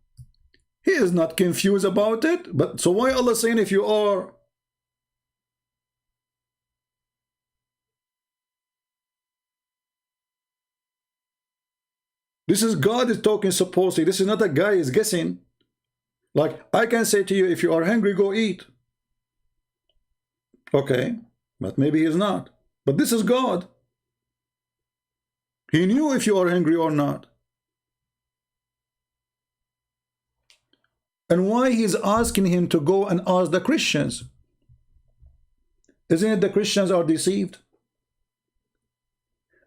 He is not confused about it. But so why Allah saying if you are? This is God is talking supposedly. This is not a guy is guessing. Like I can say to you, if you are hungry, go eat. Okay, but maybe he is not. But this is God. He knew if you are hungry or not. And why he's asking him to go and ask the Christians? Isn't it the Christians are deceived?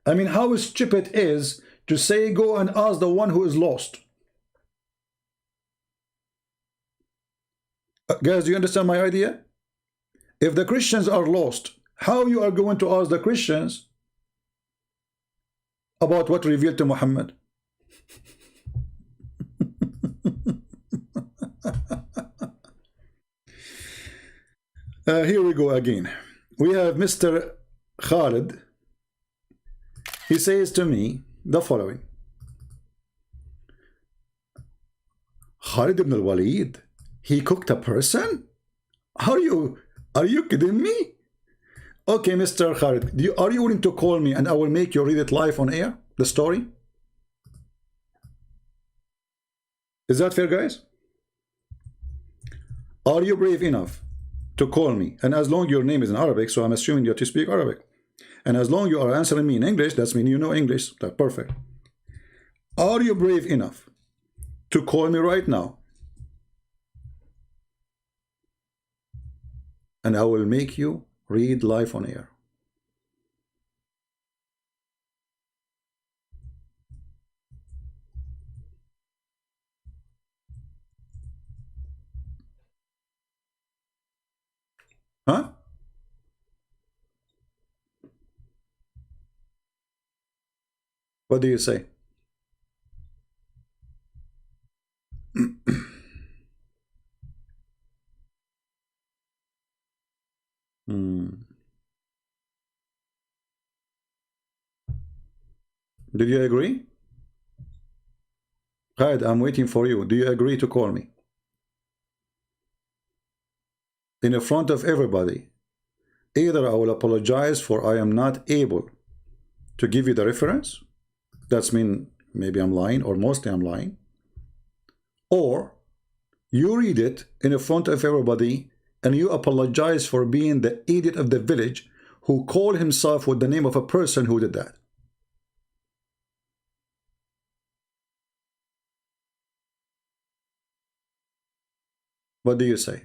I mean, how stupid it is to say go and ask the one who is lost. Guys, do you understand my idea? If the Christians are lost, how you are going to ask the Christians about what revealed to Muhammad? Here we go again. We have Mr. Khalid. He says to me the following. Khalid ibn al-Walid, he cooked a person? Are you kidding me? Okay, Mr. Khalid, are you willing to call me and I will make you read it live on air, the story? Is that fair, guys? Are you brave enough to call me? And as long your name is in Arabic, so I'm assuming you have to speak Arabic. And as long you are answering me in English, that means you know English. That's perfect. Are you brave enough to call me right now? And I will make you read live on air. Huh? What do you say? Did you agree? Khalid, I'm waiting for you. Do you agree to call me? In front of everybody. Either I will apologize for I am not able to give you the reference. That's mean maybe I'm lying or mostly I'm lying. Or you read it in front of everybody and you apologize for being the idiot of the village who called himself with the name of a person who did that. What do you say?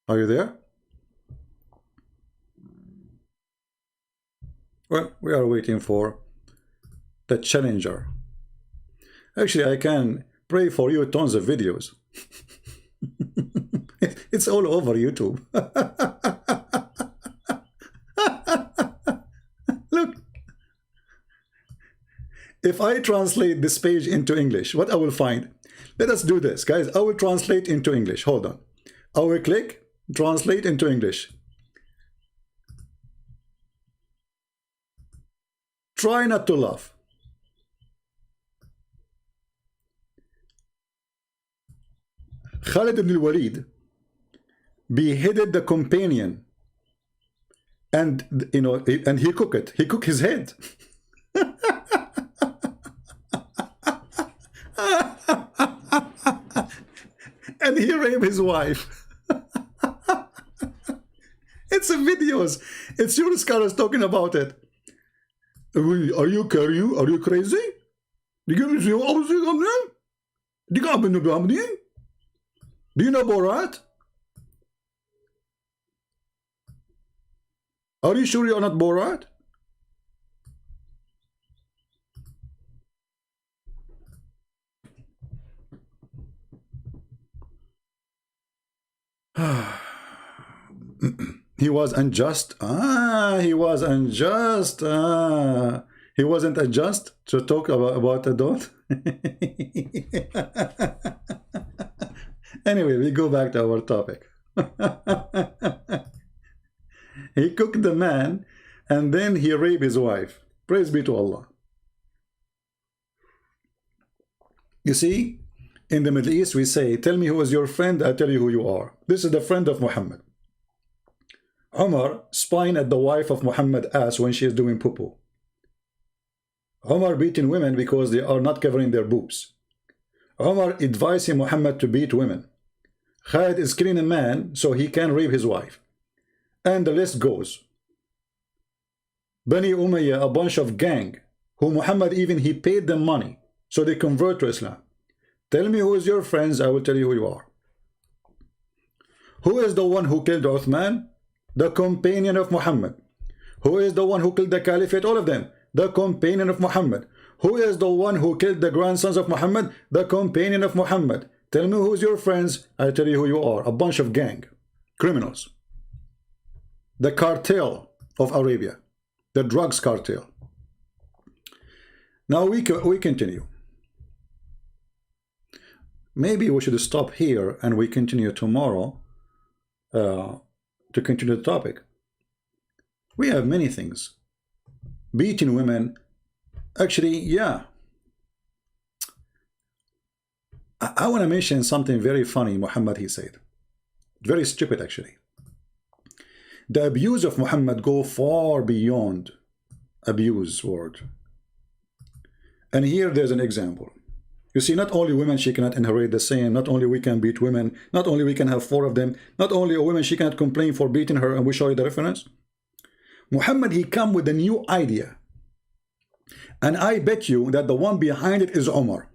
Are you there? Well, we are waiting for the challenger. Actually, I can pray for you tons of videos. It's all over YouTube. Look. If I translate this page into English, what I will find? Let us do this, guys. I will translate into English. Hold on. I will click translate into English. Try not to laugh. Khalid ibn al-Walid beheaded the companion, and and he cooked it. He cooked his head. And he raped his wife. It's in videos. It's your scholars talking about it. Are you crazy? Do you know Borat? Are you sure you're not Borat? He was unjust. He was unjust. He wasn't unjust to talk about a dot. Anyway, we go back to our topic. He cooked the man and then he raped his wife. Praise be to Allah. You see, in the Middle East we say, tell me who is your friend, I'll tell you who you are. This is the friend of Muhammad. Umar spying at the wife of Muhammad ass when she is doing poo-poo. Umar beating women because they are not covering their boobs. Umar advising Muhammad to beat women. Khalid is killing a man so he can rape his wife. And the list goes. Bani Umayyah, a bunch of gang, who Muhammad even he paid them money so they convert to Islam. Tell me who is your friends, I will tell you who you are. Who is the one who killed Uthman? The companion of Muhammad. Who is the one who killed the caliphate? All of them. The companion of Muhammad. Who is the one who killed the grandsons of Muhammad? The companion of Muhammad. Tell me who's your friends, I'll tell you who you are. A bunch of gang criminals. the cartel of Arabia, the drugs cartel. Now we continue. Maybe we should stop here and we continue tomorrow to continue the topic. We have many things. Beating women, actually, yeah. I want to mention something very funny Muhammad he said. Very stupid actually. The abuse of Muhammad go far beyond abuse word. And here there's an example. You see, not only women she cannot inherit the same, not only we can beat women, not only we can have 4 of them, not only a woman she cannot complain for beating her, and we show you the reference. Muhammad, he come with a new idea. And I bet you that the one behind it is Omar.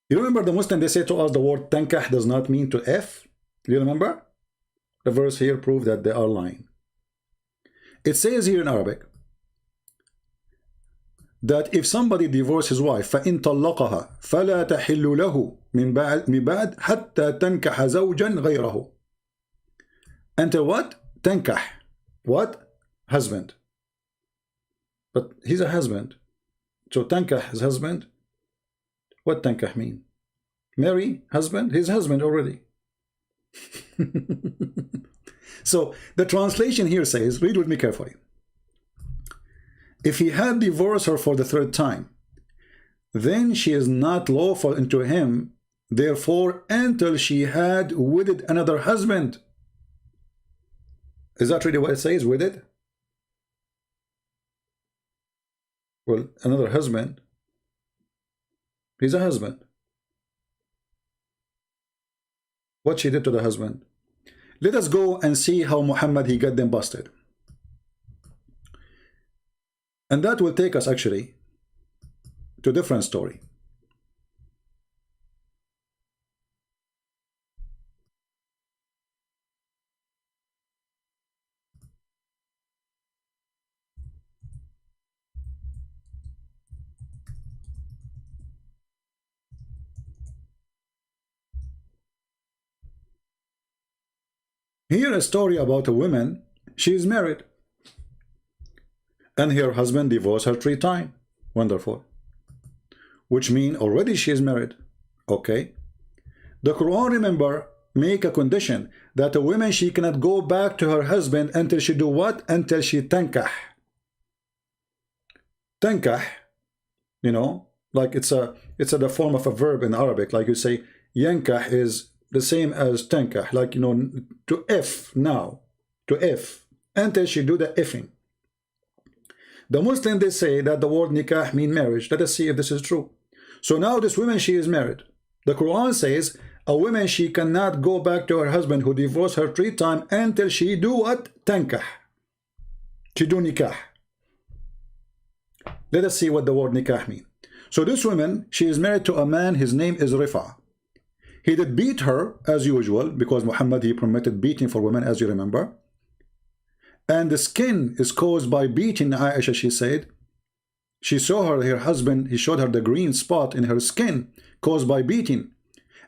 You remember the Muslim, they say to us the word tankah does not mean to F? Do you remember? The verse here proves that they are lying. It says here in Arabic that if somebody divorces his wife, فَإِن طَلَّقَهَا فَلَا تَحِلُّ لَهُ مِن بَعْدْ حَتَّى تَنْكَحَ زَوْجًا غَيْرَهُ. Until what? Tankah. What? Husband. But he's a husband. So tankah is husband. What tankah mean? Marry husband? His husband already. So the translation here says, read with me carefully. If he had divorced her for the 3rd time, then she is not lawful unto him, therefore, until she had wedded another husband. Is that really what it says, wedded? Well, another husband. He's a husband. What she did to the husband? Let us go and see how Muhammad, he got them busted. And that will take us actually to a different story. Here a story about a woman, she is married. And her husband divorced her 3 times. Wonderful. Which means already she is married. Okay. The Quran, remember, make a condition that a woman, she cannot go back to her husband until she do what? Until she tankah. Tankah, you know, like it's the form of a verb in Arabic. Like you say, yankah is the same as tankah. Like, you know, to F now. To F. Until she do the effing. The Muslim, they say that the word nikah mean marriage. Let us see if this is true. So now this woman, she is married. The Quran says a woman, she cannot go back to her husband who divorced her 3 times until she do what? Tankah. She do nikah. Let us see what the word nikah mean. So this woman, she is married to a man, his name is Rifa. He did beat her as usual because Muhammad, he permitted beating for women, as you remember. And the skin is caused by beating. Aisha, she said, she saw her husband, he showed her the green spot in her skin caused by beating.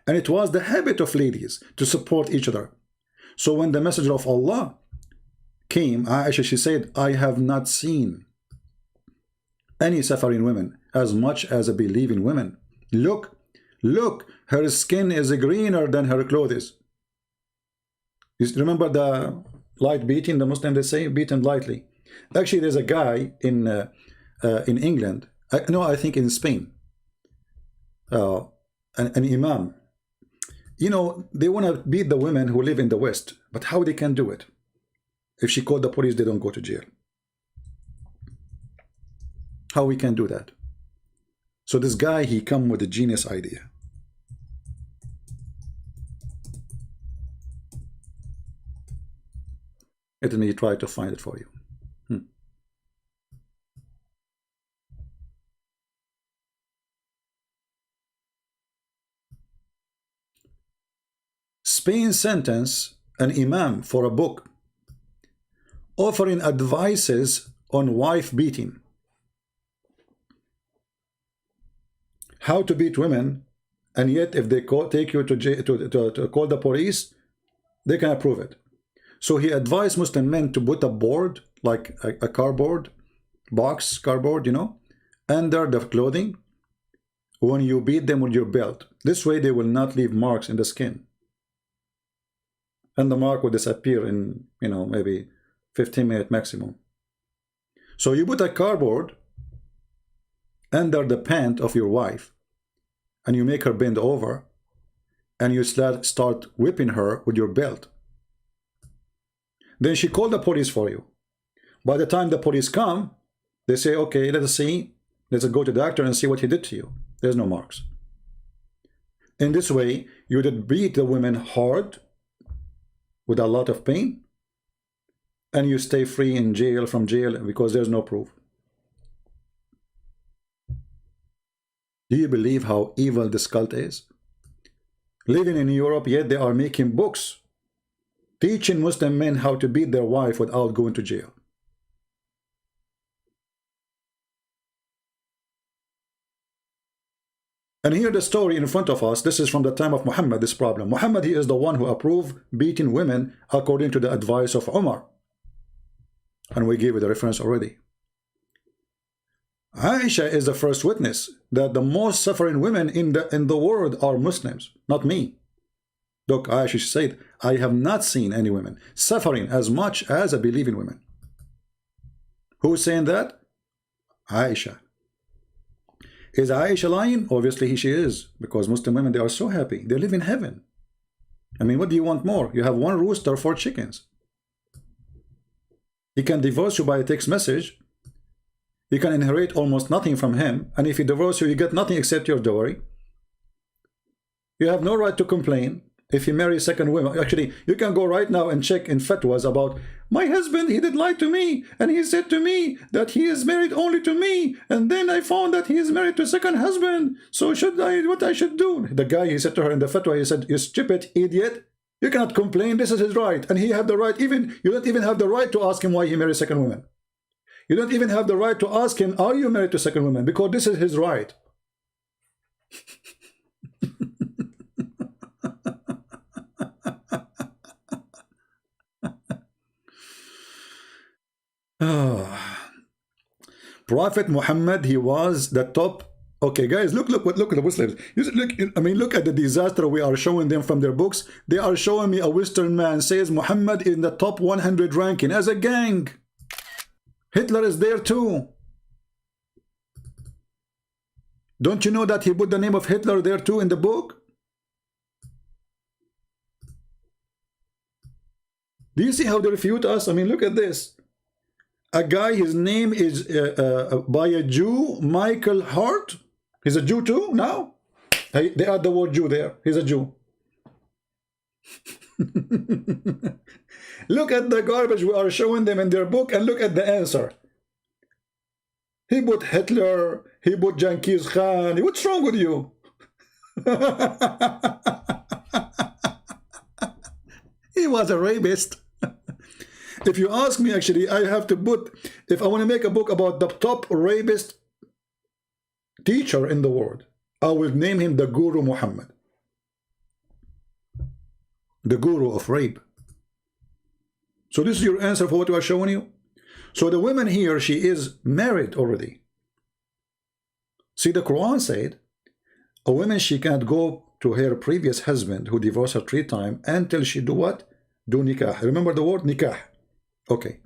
And it was the habit of ladies to support each other. So when the messenger of Allah came, Aisha, she said, I have not seen any suffering women as much as a believing women. Look, her skin is greener than her clothes. You remember the light beating, the Muslim, they say, beaten lightly. Actually, there's a guy in England, I think in Spain, an imam. You know, they want to beat the women who live in the West, but how they can do it? If she called the police, they don't go to jail. How we can do that? So this guy, he come with a genius idea. Let me try to find it for you. Spain sentenced an imam for a book offering advices on wife beating. How to beat women and yet if they take you to call the police, they cannot prove it. So he advised Muslim men to put a board, like a cardboard box, cardboard, you know, under the clothing when you beat them with your belt. This way they will not leave marks in the skin. And the mark will disappear in, you know, maybe 15 minutes maximum. So you put a cardboard under the pant of your wife, and you make her bend over, and you start whipping her with your belt. Then she called the police for you. By the time the police come, they say, okay, let us see. Let's go to the doctor and see what he did to you. There's no marks. In this way, you did beat the women hard with a lot of pain, and you stay free in jail, from jail, because there's no proof. Do you believe how evil this cult is? Living in Europe, yet they are making books teaching Muslim men how to beat their wife without going to jail. And here the story in front of us, this is from the time of Muhammad, this problem. Muhammad, he is the one who approved beating women according to the advice of Umar. And we gave you the reference already. Aisha is the first witness that the most suffering women in the world are Muslims, not me. Look, Aisha said, I have not seen any women suffering as much as a believing women. Who's saying that? Aisha. Is Aisha lying? Obviously she is, because Muslim women, they are so happy. They live in heaven. I mean, what do you want more? You have one rooster, 4 chickens. He can divorce you by a text message. You can inherit almost nothing from him. And if he divorces you, you get nothing except your dowry. You have no right to complain if you marry second women. Actually, you can go right now and check in fatwas about, my husband, he did lie to me, and he said to me that he is married only to me, and then I found that he is married to a second husband, so what I should do? The guy, he said to her in the fatwa, he said, you stupid idiot, you cannot complain, this is his right, and he have the right, you don't even have the right to ask him why he married second woman. You don't even have the right to ask him, are you married to second woman? Because this is his right. Prophet Muhammad, he was the top. Okay, guys, look at the Muslims. Look at the disaster we are showing them from their books. They are showing me a Western man says Muhammad in the top 100 ranking as a gang. Hitler is there too. Don't you know that he put the name of Hitler there too in the book? Do you see how they refute us? I mean, look at this. A guy, his name is by a Jew, Michael Hart. He's a Jew too now. They add the word Jew there. He's a Jew. Look at the garbage we are showing them in their book, and look at the answer. He put Hitler, he put Genghis Khan. What's wrong with you? He was a rapist. If you ask me, actually, I have to put, if I want to make a book about the top rapist teacher in the world, I will name him the Guru Muhammad. The guru of rape. So this is your answer for what we are showing you. So the woman here, she is married already. See, the Quran said, a woman, she can't go to her previous husband who divorced her 3 times until she do what? Do nikah. Remember the word nikah. Okay.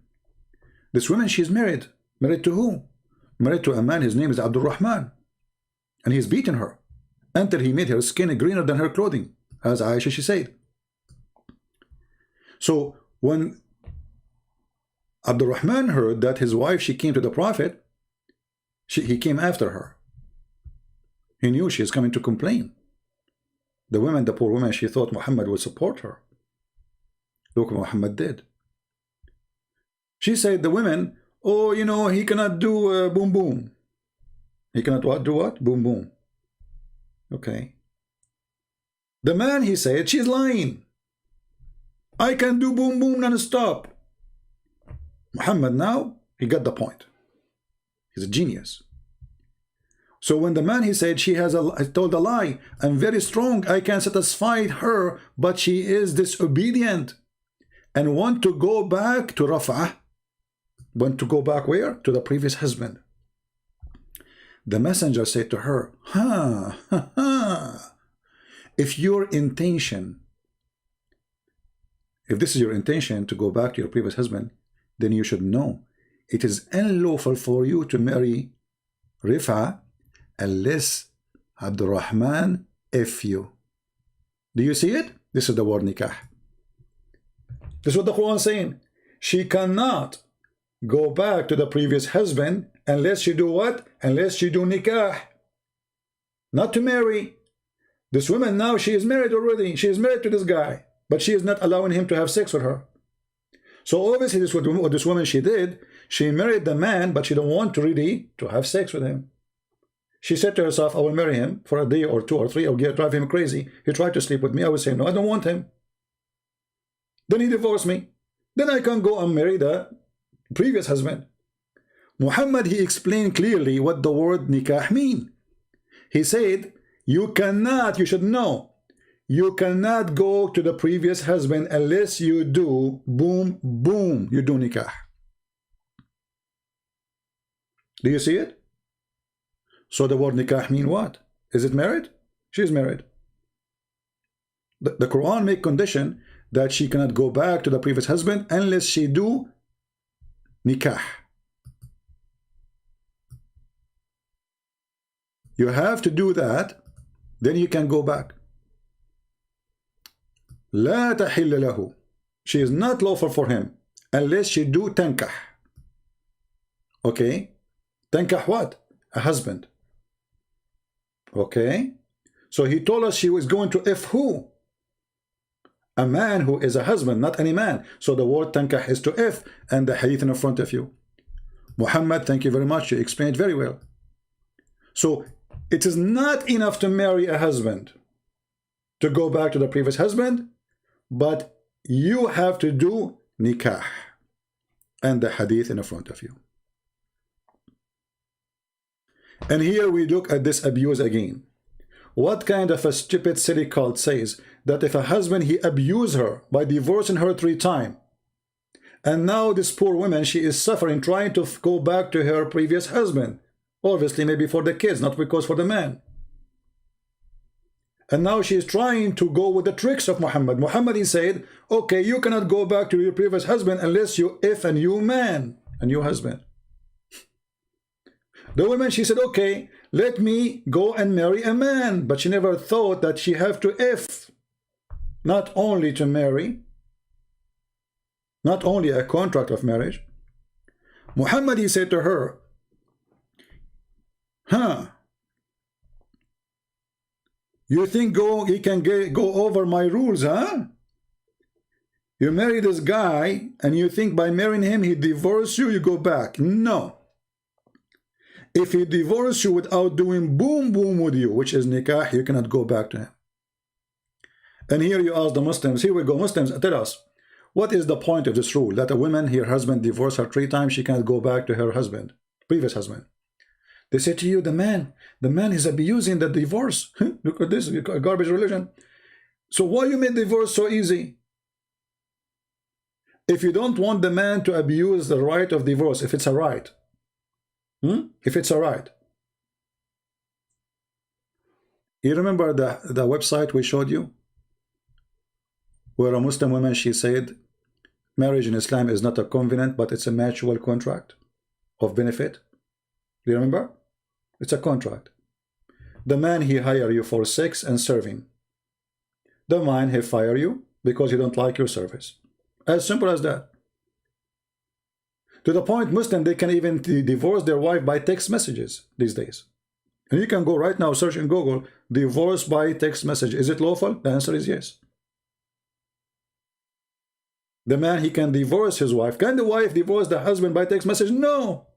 This woman, she's married. Married to who? Married to a man, his name is Abdul Rahman. And he's beaten her until he made her skin greener than her clothing, as Aisha, she said. So when Abdul Rahman heard that his wife, she came to the Prophet, he came after her. He knew she is coming to complain. The woman, the poor woman, she thought Muhammad would support her. Look what Muhammad did. She said, the women, oh, you know, he cannot do boom boom. He cannot what? Do what? Boom boom. Okay. The man, he said, she's lying. I can do boom boom non-stop. Muhammad now, he got the point. He's a genius. So when the man, he said, she has told a lie, I'm very strong, I can satisfy her, but she is disobedient and want to go back to Raf'ah. Want to go back where? To the previous husband. The messenger said to her, if your intention, if this is your intention to go back to your previous husband, then you should know it is unlawful for you to marry Rif'a unless Abdurrahman if you. Do you see it? This is the word nikah. This is what the Quran is saying. She cannot go back to the previous husband unless you do what? Unless you do nikah. Not to marry. This woman now, she is married already. She is married to this guy, but she is not allowing him to have sex with her. So obviously this is what this woman, she did. She married the man, but she don't want to really to have sex with him. She said to herself, I will marry him for a day or two or three. I'll drive him crazy. He tried to sleep with me. I will say, no, I don't want him. Then he divorced me. Then I can go and marry the previous husband. Muhammad, he explained clearly what the word nikah mean. He said, you cannot, you should know, you cannot go to the previous husband unless you do boom, boom, you do nikah. Do you see it? So the word nikah mean what? Is it married? She is married. The Quran make condition that she cannot go back to the previous husband unless she do nikah. You have to do that, then you can go back. لا تحل له. She is not lawful for him unless she do tankah. Okay? Tankah what? A husband. Okay? So he told us she was going to if who? A man who is a husband, not any man. So the word tankah is to if, and the hadith in front of you. Muhammad, thank you very much. You explained very well. So it is not enough to marry a husband to go back to the previous husband, but you have to do nikah, and the hadith in front of you. And here we look at this abuse again. What kind of a stupid silly cult says that if a husband, he abused her by divorcing her 3 times, and now this poor woman, she is suffering trying to go back to her previous husband, obviously maybe for the kids, not because for the man. And now she is trying to go with the tricks of Muhammad. Muhammad, he said, okay, you cannot go back to your previous husband unless you if a new man, a new husband. The woman, she said, okay, let me go and marry a man. But she never thought that she have to if, not only to marry, not only a contract of marriage. Muhammad, he said to her, you think he can go over my rules, huh? You marry this guy and you think by marrying him he divorce you, you go back. No. If he divorces you without doing boom boom with you, which is nikah, you cannot go back to him. And here you ask the Muslims, here we go, Muslims, tell us, what is the point of this rule? That a woman, her husband divorced her 3 times, she cannot go back to her husband, previous husband. They say to you, the man is abusing the divorce. Look at this, garbage religion. So why you made divorce so easy? If you don't want the man to abuse the right of divorce, if it's a right, if it's a right. You remember the website we showed you? Where a Muslim woman, she said, marriage in Islam is not a covenant, but it's a mutual contract of benefit. Do you remember? It's a contract. The man, he hire you for sex and serving. The man, he fire you because he don't like your service. As simple as that. To the point, Muslim, they can even divorce their wife by text messages these days. And you can go right now, search in Google, divorce by text message. Is it lawful? The answer is yes. The man, he can divorce his wife. Can the wife divorce the husband by text message? No.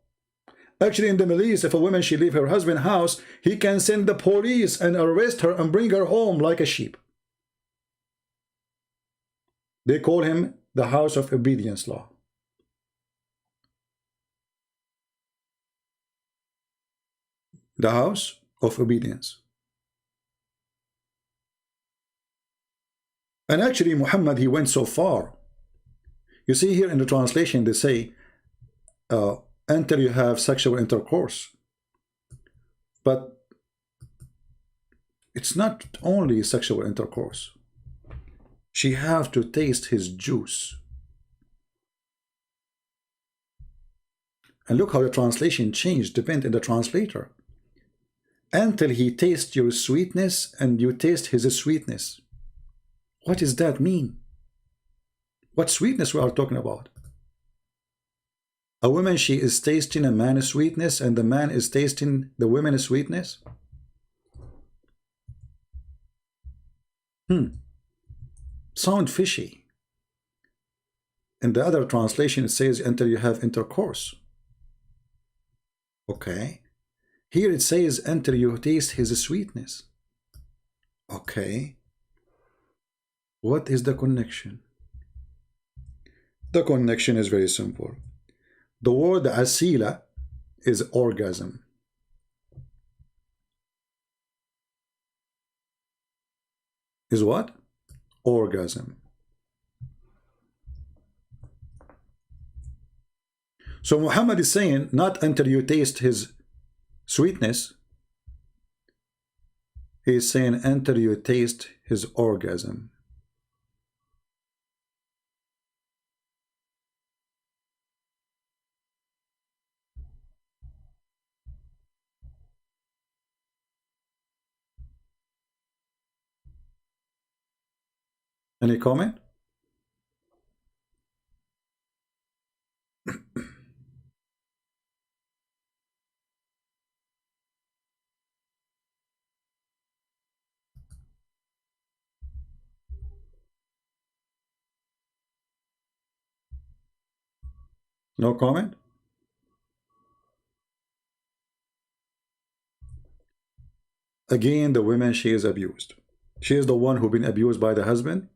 Actually, in the Middle East, if a woman, she leave her husband's house, he can send the police and arrest her and bring her home like a sheep. They call him the house of obedience law. The house of obedience. And actually Muhammad, he went so far. You see here in the translation they say until you have sexual intercourse. But it's not only sexual intercourse. She have to taste his juice. And look how the translation changed, depending on the translator. Until he tastes your sweetness and you taste his sweetness. What does that mean? What sweetness we are talking about? A woman, she is tasting a man's sweetness and the man is tasting the woman's sweetness? Sound fishy. In the other translation it says until you have intercourse. Okay. Here it says until you taste his sweetness. Okay. What is the connection? The connection is very simple. The word asila is orgasm. Is what? Orgasm. So Muhammad is saying not until you taste his sweetness. He is saying until you taste his orgasm. Any comment? No comment? Again, the woman, she is abused. She is the one who been abused by the husband.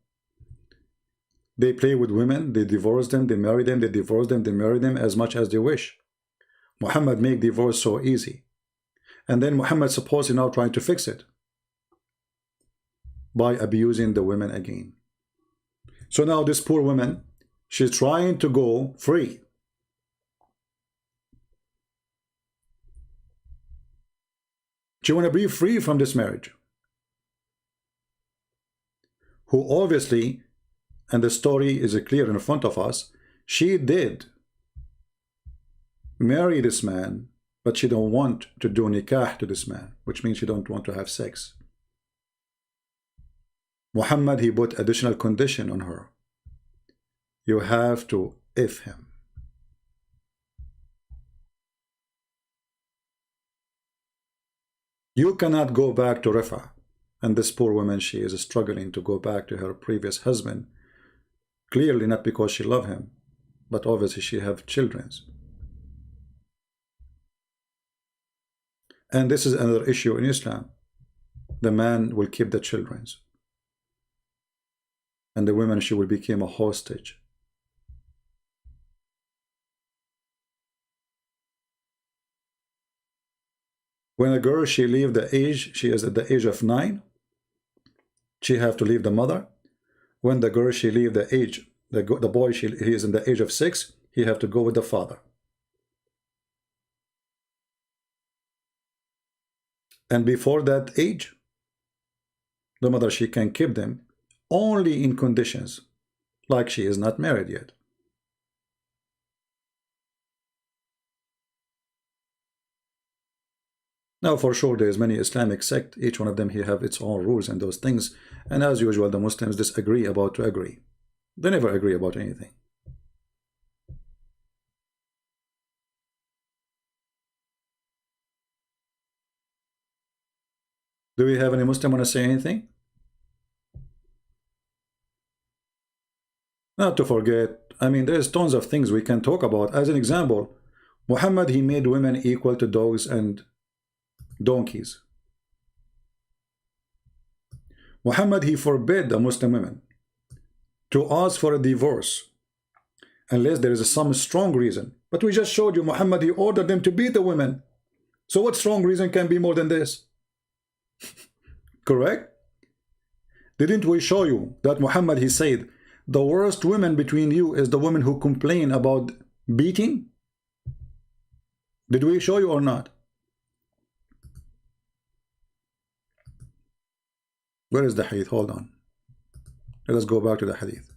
They play with women, they divorce them, they marry them, they divorce them, they marry them as much as they wish. Muhammad make divorce so easy. And then Muhammad supposedly now trying to fix it by abusing the women again. So now this poor woman, she's trying to go free. She want to be free from this marriage. Who obviously, and the story is clear in front of us, she did marry this man, but she don't want to do nikah to this man, which means she don't want to have sex. Muhammad, he put additional condition on her. You have to if him. You cannot go back to Rifa. And this poor woman, she is struggling to go back to her previous husband. Clearly not because she loves him, but obviously she have children. And this is another issue in Islam. The man will keep the children. And the woman, she will become a hostage. When a girl, she leave the age, she is at the age of 9, she have to leave the mother. When the girl, she leave the age, the boy, he is in the age of 6, he have to go with the father. And before that age, the mother, she can keep them only in conditions like she is not married yet. Now, for sure, there is many Islamic sect. Each one of them, he have its own rules and those things. And as usual, the Muslims disagree about to agree. They never agree about anything. Do we have any Muslim want to say anything? Not to forget, I mean, there's tons of things we can talk about. As an example, Muhammad, he made women equal to dogs and donkeys. Muhammad, he forbid the Muslim women to ask for a divorce unless there is some strong reason. But we just showed you Muhammad, he ordered them to beat the women. So what strong reason can be more than this? Correct? Didn't we show you that Muhammad, he said, the worst woman between you is the woman who complain about beating? Did we show you or not? Where is the hadith? Hold on. Let us go back to the hadith.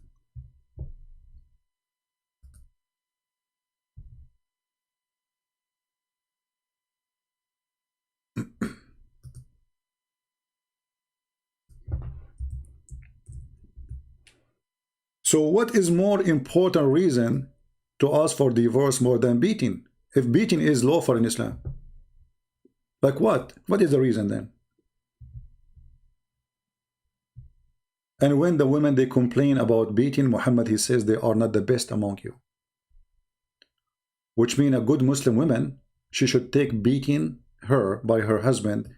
So what is more important reason to ask for divorce more than beating? If beating is lawful in Islam. Like what? What is the reason then? And when the women, they complain about beating, Muhammad, he says they are not the best among you. Which means a good Muslim woman, she should take beating her by her husband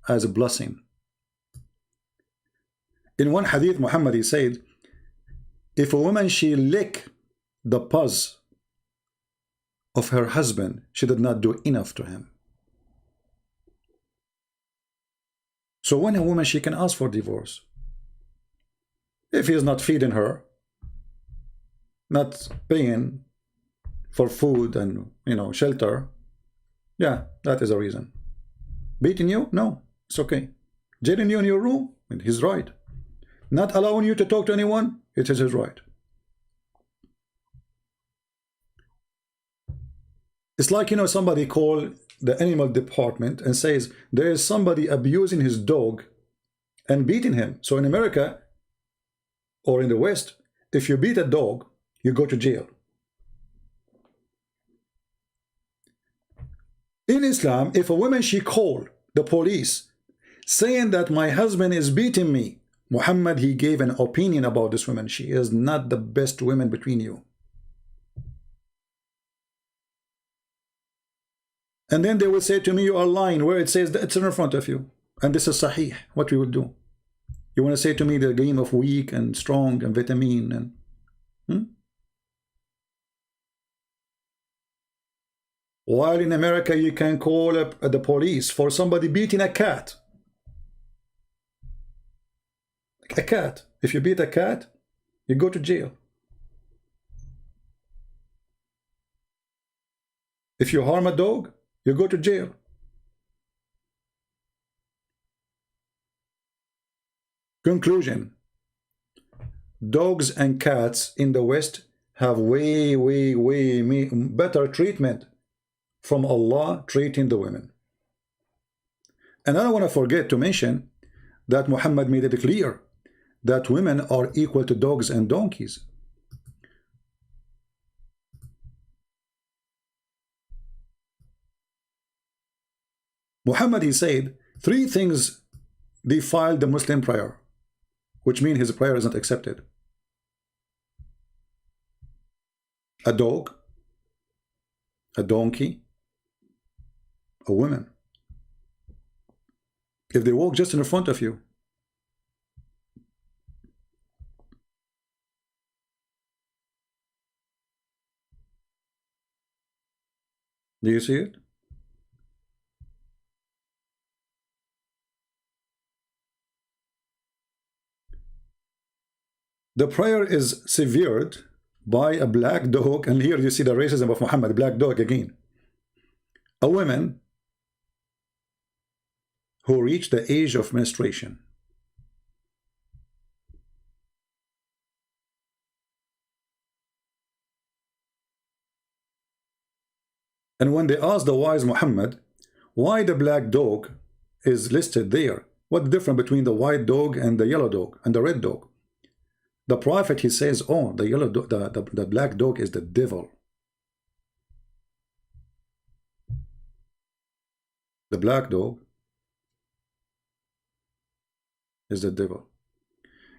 as a blessing. In one hadith, Muhammad, he said, if a woman, she lick the paws of her husband, she did not do enough to him. So when a woman, she can ask for divorce. If he is not feeding her, not paying for food and, shelter, yeah, that is a reason. Beating you? No, it's okay. Jailing you in your room? He's right. Not allowing you to talk to anyone? It is his right. It's like, somebody call the animal department and says there is somebody abusing his dog and beating him. So in America or in the West, if you beat a dog, you go to jail. In Islam, if a woman, she called the police saying that my husband is beating me, Muhammad, he gave an opinion about this woman. She is not the best woman between you. And then they will say to me, you are lying, where it says that it's in front of you. And this is sahih, what we would do. You want to say to me the game of weak and strong and vitamin and... While in America, you can call up the police for somebody beating a cat. A cat. If you beat a cat, you go to jail. If you harm a dog, you go to jail. Conclusion. Dogs and cats in the West have way better treatment from Allah treating the women. And I don't want to forget to mention that Muhammad made it clear that women are equal to dogs and donkeys. Muhammad, he said, 3 things defile the Muslim prayer, which means his prayer is not accepted. A dog, a donkey, a woman. If they walk just in front of you. Do you see it? The prayer is severed by a black dog, and here you see the racism of Muhammad, black dog again. A woman who reached the age of menstruation. And when they asked the wise Muhammad why the black dog is listed there, what the difference between the white dog and the yellow dog and the red dog? The prophet, he says, oh, the yellow dog, the black dog is the devil. The black dog is the devil.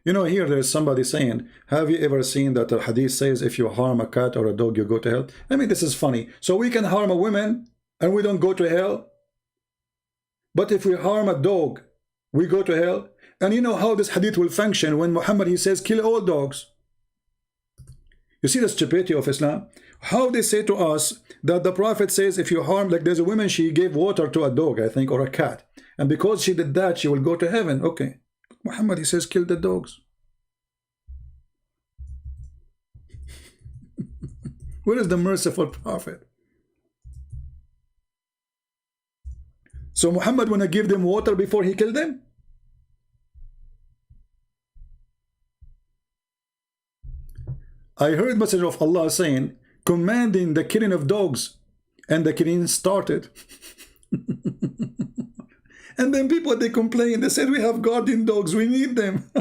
Here there is somebody saying, have you ever seen that the hadith says if you harm a cat or a dog, you go to hell? I mean, this is funny. So we can harm a woman and we don't go to hell? But if we harm a dog, we go to hell? And you know how this hadith will function when Muhammad, he says, kill all dogs. You see the stupidity of Islam? How they say to us that the Prophet says if you harm, like there's a woman, she gave water to a dog, I think, or a cat. And because she did that, she will go to heaven. Okay. Muhammad, he says, kill the dogs. Where is the merciful Prophet? So Muhammad wanna give them water before he killed them? I heard message of Allah saying, commanding the killing of dogs, and the killing started. And then people, they complain, they said, we have guardian dogs, we need them.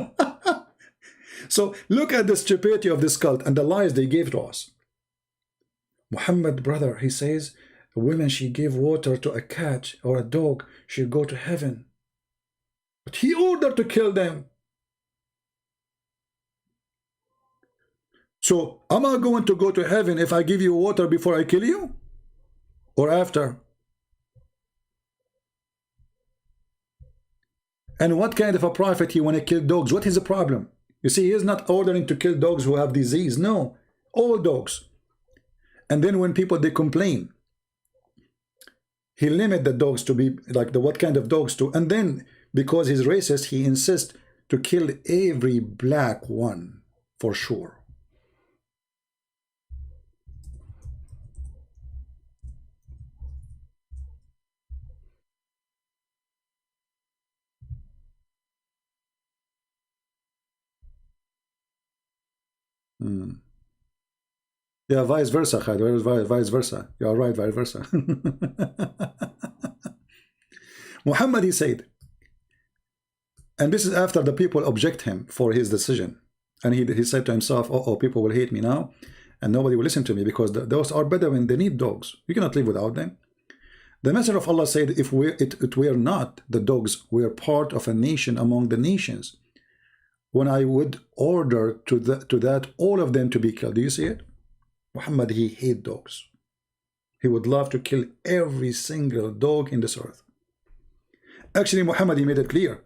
So look at the stupidity of this cult and the lies they gave to us. Muhammad, brother, he says, a woman, she gave water to a cat or a dog, she'll go to heaven. But he ordered to kill them. So am I going to go to heaven if I give you water before I kill you? Or after? And what kind of a prophet he want to kill dogs? What is the problem? You see, he is not ordering to kill dogs who have disease. No, all dogs. And then when people, they complain, he limit the dogs to be like the what kind of dogs to. And then because he's racist, he insists to kill every black one for sure. Yeah, vice versa, Khalid. Vice versa. You are right, vice versa. Muhammad, he said, and this is after the people object him for his decision. And he said to himself, oh, people will hate me now, and nobody will listen to me because those are Bedouin, they need dogs. You cannot live without them. The Messenger of Allah said, if it were not the dogs, we are part of a nation among the nations, when I would order to that all of them to be killed. Do you see it? Muhammad, he hates dogs. He would love to kill every single dog in this earth. Actually, Muhammad, he made it clear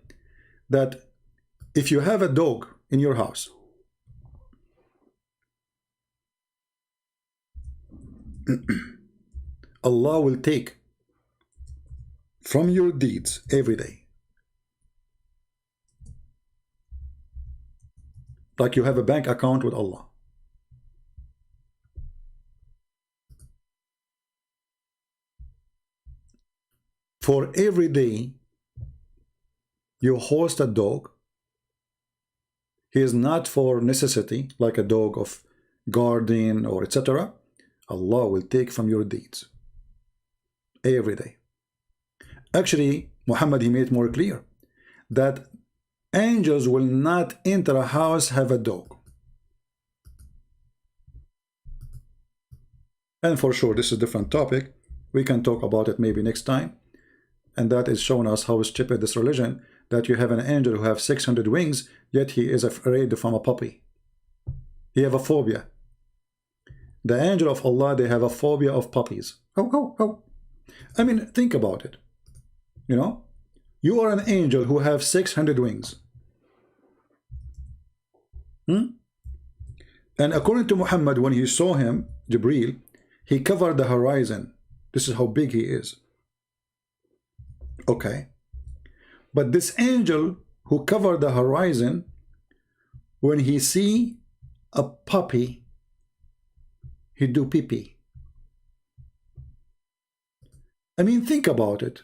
that if you have a dog in your house, Allah will take from your deeds every day. Like you have a bank account with Allah. For every day you host a dog, he is not for necessity, like a dog of guardian or etc. Allah will take from your deeds every day. Actually, Muhammad, he made it more clear that angels will not enter a house have a dog. And for sure, this is a different topic. We can talk about it maybe next time. And that is showing us how stupid this religion, that you have an angel who have 600 wings, yet he is afraid from a puppy. He have a phobia. The angel of Allah, they have a phobia of puppies. Oh. I mean, think about it. You know, you are an angel who have 600 wings. And according to Muhammad, when he saw him, Jibreel, he covered the horizon. This is how big he is. Okay. But this angel who covered the horizon, when he see a puppy, he do pee-pee. I mean, think about it.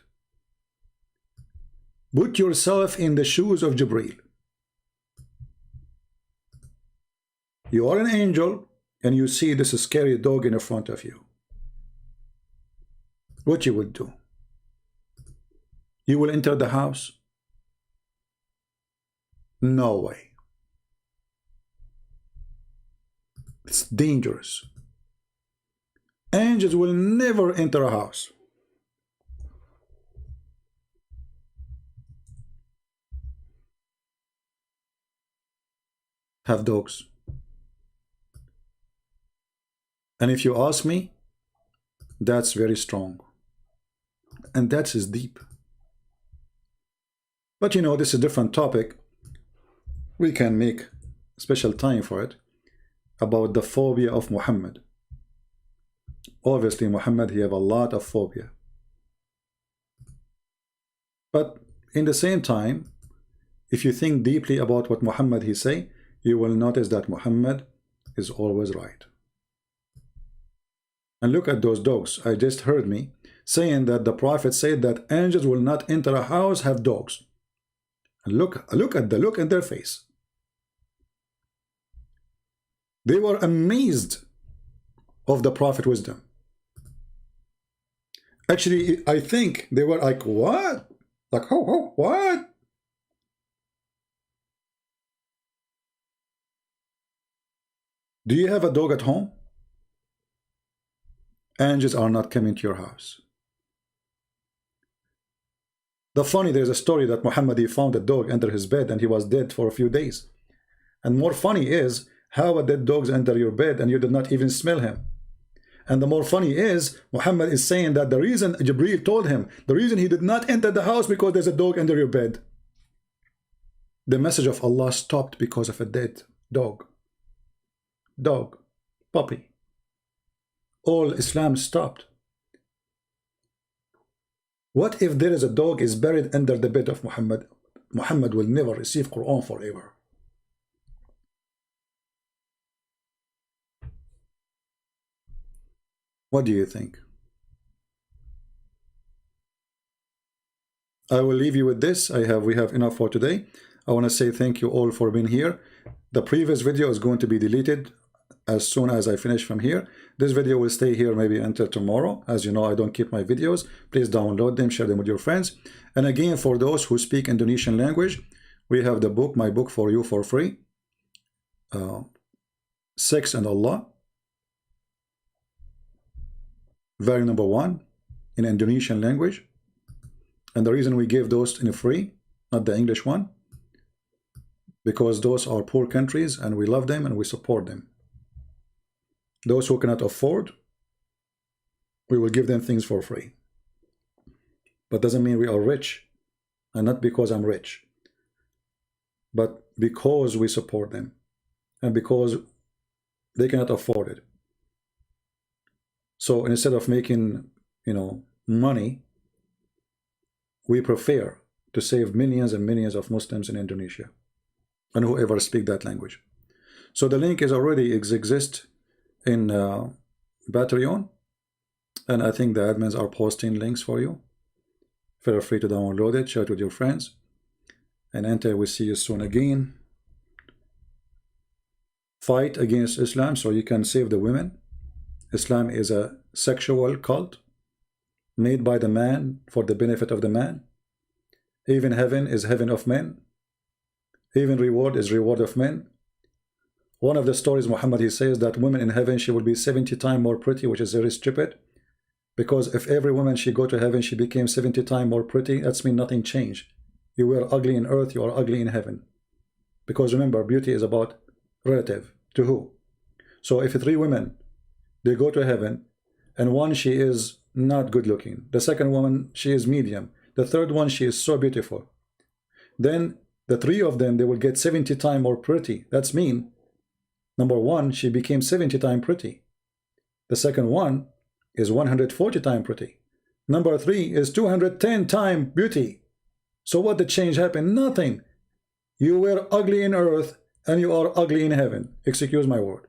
Put yourself in the shoes of Jibreel. You are an angel and you see this scary dog in front of you. What you would do? You will enter the house? No way. It's dangerous. Angels will never enter a house. Have dogs. And if you ask me, that's very strong. And that is deep. But you know, this is a different topic. We can make special time for it. about the phobia of Muhammad. Obviously, Muhammad, he have a lot of phobia. But in the same time, if you think deeply about what Muhammad he say, you will notice that Muhammad is always right. And look at those dogs. I just heard me saying that the Prophet said that angels will not enter a house have dogs. And look at the look in their face. They were amazed of the Prophet wisdom. Actually, I think they were like, what? Like, oh, what? Do you have a dog at home? Angels are not coming to your house. There's a story that Muhammad he found a dog under his bed and he was dead for a few days. And more funny is how a dead dog enter your bed and you did not even smell him. And the more funny is Muhammad is saying that the reason Jibreel told him, the reason he did not enter the house because there's a dog under your bed. The message of Allah stopped because of a dead dog. Dog, puppy. All Islam stopped. What if there is a dog is buried under the bed of Muhammad? Muhammad will never receive Quran forever. What do you think? I will leave you with this. We have enough for today. I want to say thank you all for being here. The previous video is going to be deleted as soon as I finish from here. This video will stay here maybe until tomorrow. As you know, I don't keep my videos. Please download them, share them with your friends. And again, for those who speak Indonesian language, we have the book, my book for you for free. Sex and Allah. Value number 1 in Indonesian language. And the reason we give those in free, not the English one, because those are poor countries and we love them and we support them. Those who cannot afford, we will give them things for free. But doesn't mean we are rich, and not because I'm rich, but because we support them and because they cannot afford it. So instead of making, money, we prefer to save millions and millions of Muslims in Indonesia and whoever speak that language. So the link is already exists in Patreon, and I think the admins are posting links for you. Feel free to download it, share it with your friends, and until we see you soon again. Fight against Islam so you can save the women. Islam is a sexual cult made by the man for the benefit of the man. Even heaven is heaven of men. Even reward is reward of men. One of the stories Muhammad he says that women in heaven she will be 70 times more pretty, which is very stupid, because if every woman she go to heaven she became 70 times more pretty, that's mean nothing changed. You were ugly in earth, you are ugly in heaven. Because remember, beauty is about relative to who. So if 3 women they go to heaven, and one she is not good looking, the second woman she is medium, the third one she is so beautiful, then the 3 of them they will get 70 times more pretty. That's mean number 1 she became 70 times pretty, the second one is 140 times pretty, number 3 is 210 times beauty. So what the change happened? Nothing. You were ugly in earth and you are ugly in heaven. Excuse my word.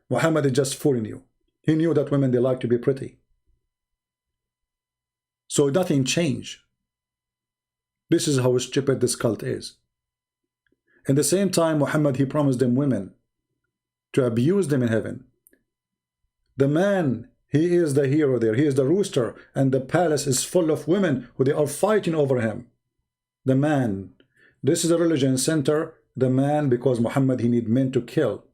Muhammad is just fooling you. He knew that women they like to be pretty. So nothing changed. This is how stupid this cult is. At the same time, Muhammad he promised them women to abuse them in heaven. The man, he is the hero there. He is the rooster, and the palace is full of women who they are fighting over him. The man. This is a religion center. The man, because Muhammad he need men to kill.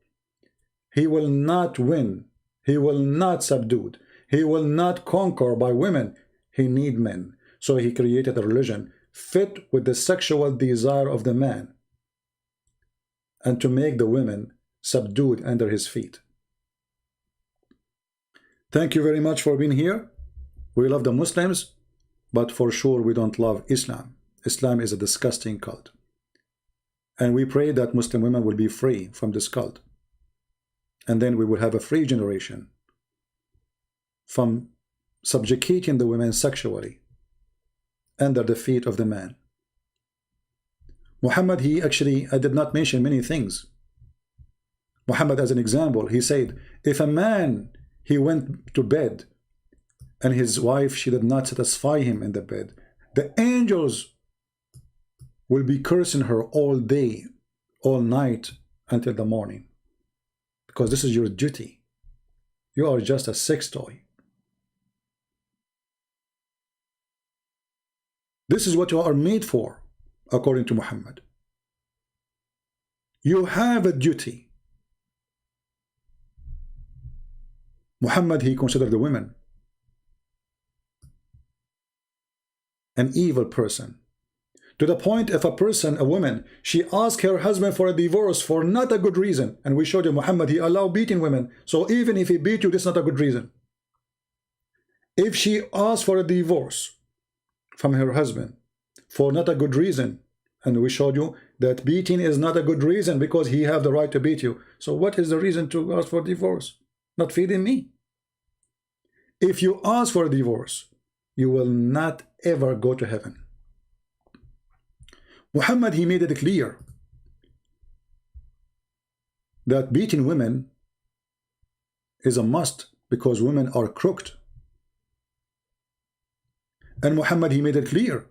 He will not win. He will not subdue. He will not conquer by women. He need men. So he created a religion fit with the sexual desire of the man, and to make the women subdued under his feet. Thank you very much for being here. We love the Muslims, but for sure we don't love Islam. Islam is a disgusting cult. And we pray that Muslim women will be free from this cult. and then we will have a free generation from subjugating the women sexually under the feet of the man. Muhammad, I did not mention many things. Muhammad, as an example, he said, if a man, he went to bed and his wife, she did not satisfy him in the bed, the angels will be cursing her all day, all night, until the morning. Because this is your duty. You are just a sex toy. This is what you are made for, according to Muhammad. You have a duty. Muhammad, he considered the women an evil person. To the point, if a woman, she asked her husband for a divorce for not a good reason, and we showed you Muhammad, he allowed beating women. So even if he beat you, this is not a good reason. If she asked for a divorce from her husband for not a good reason, and we showed you that beating is not a good reason because he have the right to beat you. So what is the reason to ask for divorce? Not feeding me. If you ask for a divorce, you will not ever go to heaven. Muhammad, he made it clear that beating women is a must because women are crooked. And Muhammad, he made it clear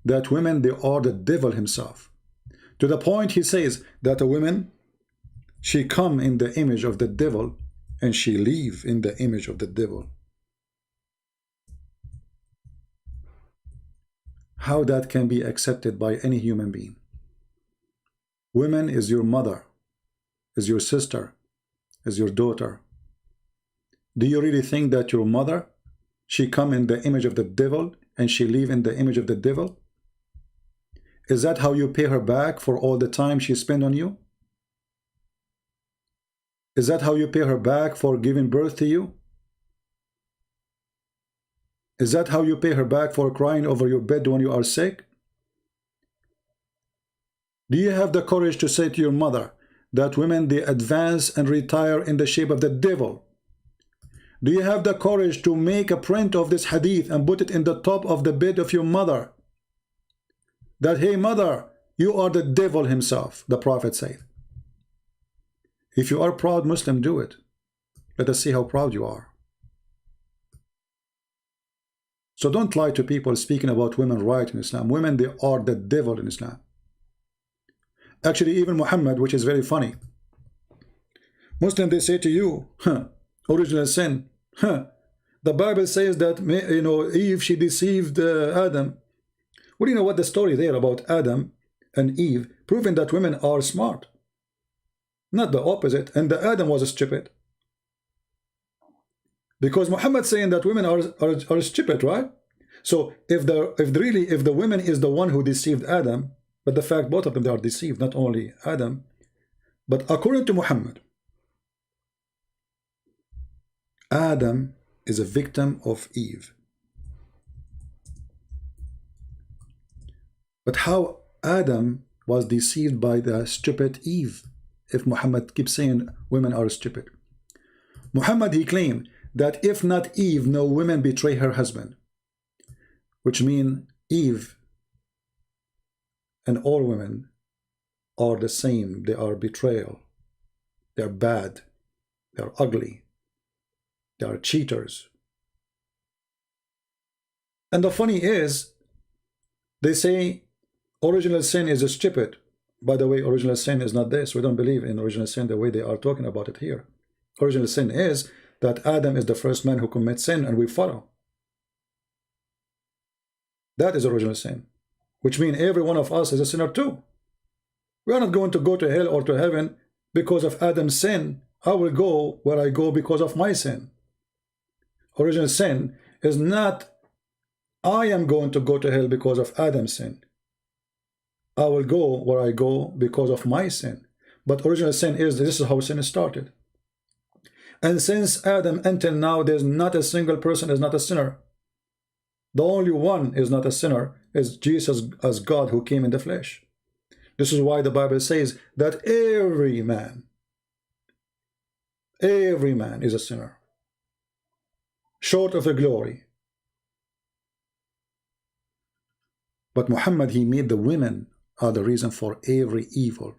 that women, they are the devil himself. To the point he says that a woman, she come in the image of the devil and she live in the image of the devil. How that can be accepted by any human being? Women is your mother, is your sister, is your daughter. Do you really think that your mother, she come in the image of the devil and she live in the image of the devil? Is that how you pay her back for all the time she spent on you? Is that how you pay her back for giving birth to you? Is that how you pay her back for crying over your bed when you are sick? Do you have the courage to say to your mother that women, they advance and retire in the shape of the devil? Do you have the courage to make a print of this hadith and put it in the top of the bed of your mother? That, hey mother, you are the devil himself, the Prophet said. If you are proud Muslim, do it. Let us see how proud you are. So don't lie to people speaking about women right in Islam. Women, they are the devil in Islam. Actually, even Muhammad, which is very funny. Muslim, they say to you, original sin. The Bible says that, you know, Eve, she deceived Adam. Well, you know what the story there about Adam and Eve, proving that women are smart. Not the opposite. And the Adam was stupid. Because Muhammad saying that women are stupid, right? So if the women is the one who deceived Adam, but the fact both of them, they are deceived, not only Adam, but according to Muhammad, Adam is a victim of Eve. But how Adam was deceived by the stupid Eve, if Muhammad keeps saying women are stupid? Muhammad, he claimed that if not Eve, no woman betray her husband, which means Eve and all women are the same. They are betrayal. They are bad. They are ugly. They are cheaters. And the funny is, they say original sin is stupid. By the way, original sin is not this. We don't believe in original sin the way they are talking about it here. Original sin is that Adam is the first man who commits sin and we follow. That is original sin, which means every one of us is a sinner too. We are not going to go to hell or to heaven because of Adam's sin. I will go where I go because of my sin. Original sin is not I am going to go to hell because of Adam's sin. I will go where I go because of my sin. But original sin is, this is how sin started. And since Adam until now, there's not a single person is not a sinner. The only one is not a sinner is Jesus as God who came in the flesh. This is why the Bible says that every man Every man is a sinner, short of the glory. But Muhammad, he made the women are the reason for every evil.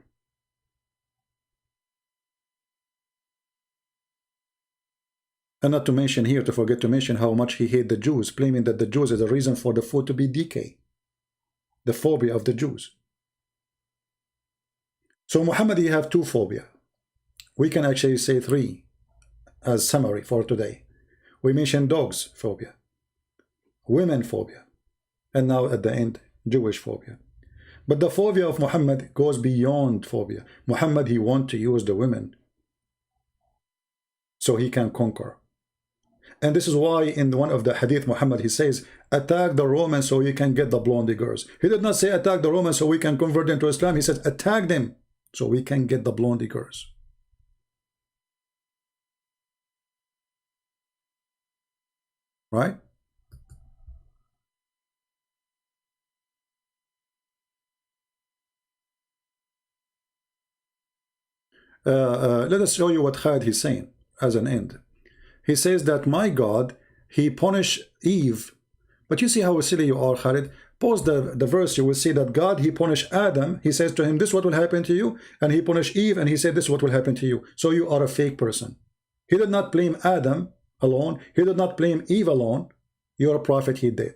And not to mention here, to forget to mention how much he hated the Jews, claiming that the Jews is the reason for the food to be decay. The phobia of the Jews. So Muhammad, he have two phobia. We can actually say three as summary for today. We mentioned dogs phobia, women phobia, and now at the end, Jewish phobia. But the phobia of Muhammad goes beyond phobia. Muhammad, he want to use the women so he can conquer. And this is why in one of the hadith, Muhammad, he says, attack the Romans so you can get the blondie girls. He did not say attack the Romans so we can convert them to Islam. He said attack them so we can get the blondie girls. Right? Let us show you what Khalid is saying as an end. He says that my God, he punished Eve. But you see how silly you are, Khalid. Pause the verse, you will see that God, he punished Adam. He says to him, this is what will happen to you. And he punished Eve, and he said, this is what will happen to you. So you are a fake person. He did not blame Adam alone. He did not blame Eve alone. You're a prophet, he did.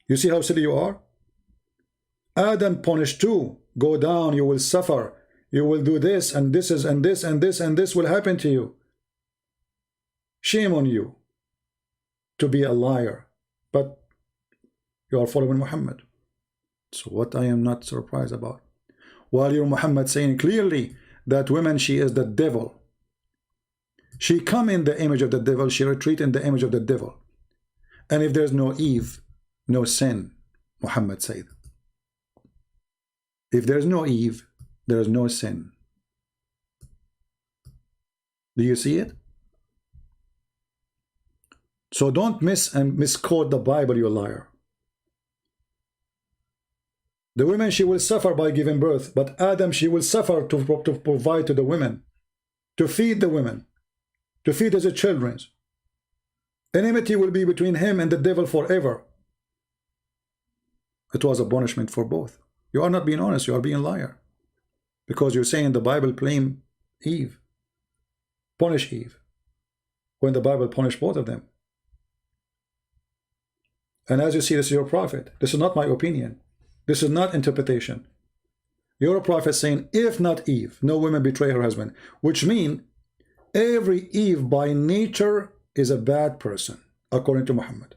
You see how silly you are? Adam punished too. Go down, you will suffer. You will do this, and this is, and this, and this, and this will happen to you. Shame on you to be a liar. But you are following Muhammad. So what I am not surprised about. While you're Muhammad saying clearly that women, she is the devil. She come in the image of the devil. She retreat in the image of the devil. And if there's no Eve, no sin, Muhammad said. If there's no Eve, there is no sin. Do you see it? So don't misquote the Bible, you liar. The women, she will suffer by giving birth, but Adam, she will suffer to provide to the women, to feed the women, to feed his children. Enmity will be between him and the devil forever. It was a punishment for both. You are not being honest, you are being a liar. Because you're saying the Bible blame Eve, punish Eve, when the Bible punished both of them. And as you see, this is your prophet. This is not my opinion. This is not interpretation. You're a prophet saying, if not Eve, no woman betray her husband. Which means, every Eve by nature is a bad person, according to Muhammad.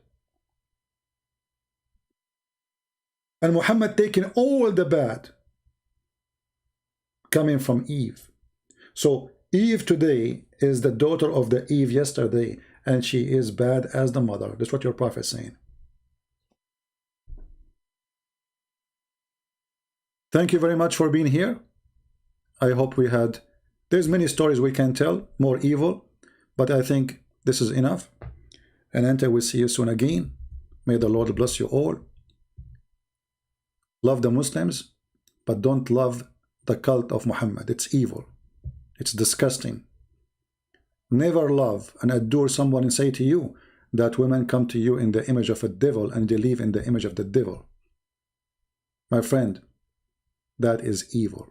And Muhammad taking all the bad coming from Eve. So Eve today is the daughter of the Eve yesterday, and she is bad as the mother. That's what your prophet is saying. Thank you very much for being here. I hope we had, there's many stories we can tell, more evil, but I think this is enough. And until we see you soon again, may the Lord bless you all. Love the Muslims, but don't love the cult of Muhammad. It's evil. It's disgusting. Never love and adore someone and say to you that women come to you in the image of a devil and they live in the image of the devil. My friend, that is evil.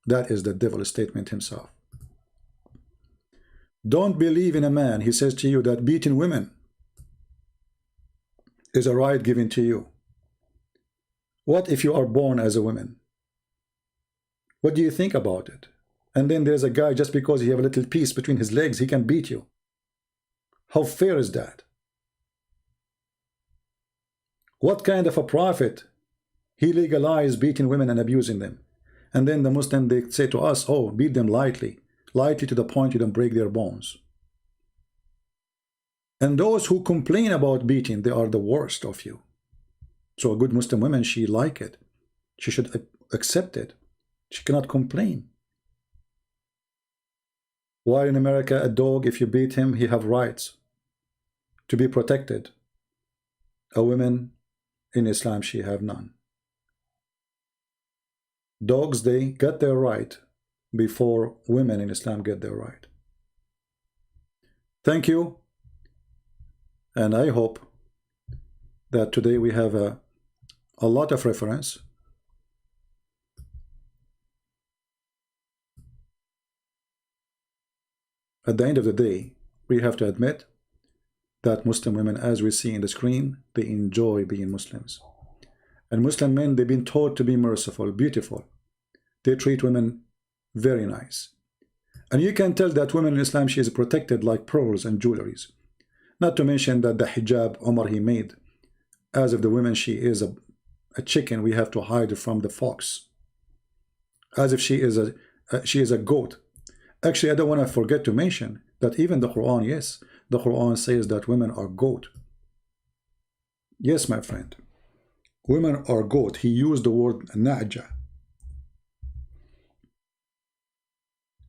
That is the devil's statement himself. Don't believe in a man. He says to you that beating women is a right given to you. What if you are born as a woman? What do you think about it? And then there's a guy, just because he have a little piece between his legs, he can beat you. How fair is that? What kind of a prophet? He legalized beating women and abusing them. And then the Muslim, they say to us, oh, beat them lightly. Lightly to the point you don't break their bones. And those who complain about beating, they are the worst of you. So a good Muslim woman, she like it. She should accept it. She cannot complain. While in America, a dog, if you beat him, he have rights to be protected. A woman in Islam, she have none. Dogs, they got their right before women in Islam get their right. Thank you, and I hope that today we have a lot of reference. At the end of the day, we have to admit that Muslim women, as we see in the screen, they enjoy being Muslims. And Muslim men, they've been taught to be merciful, beautiful. They treat women very nice. And you can tell that women in Islam, she is protected like pearls and jewelries. Not to mention that the hijab Umar he made, as if the woman, she is a chicken, we have to hide from the fox. As if she is a goat. Actually, I don't want to forget to mention that even the Quran, yes, the Quran says that women are goat. Yes, my friend. Women are goat. He used the word na'ja.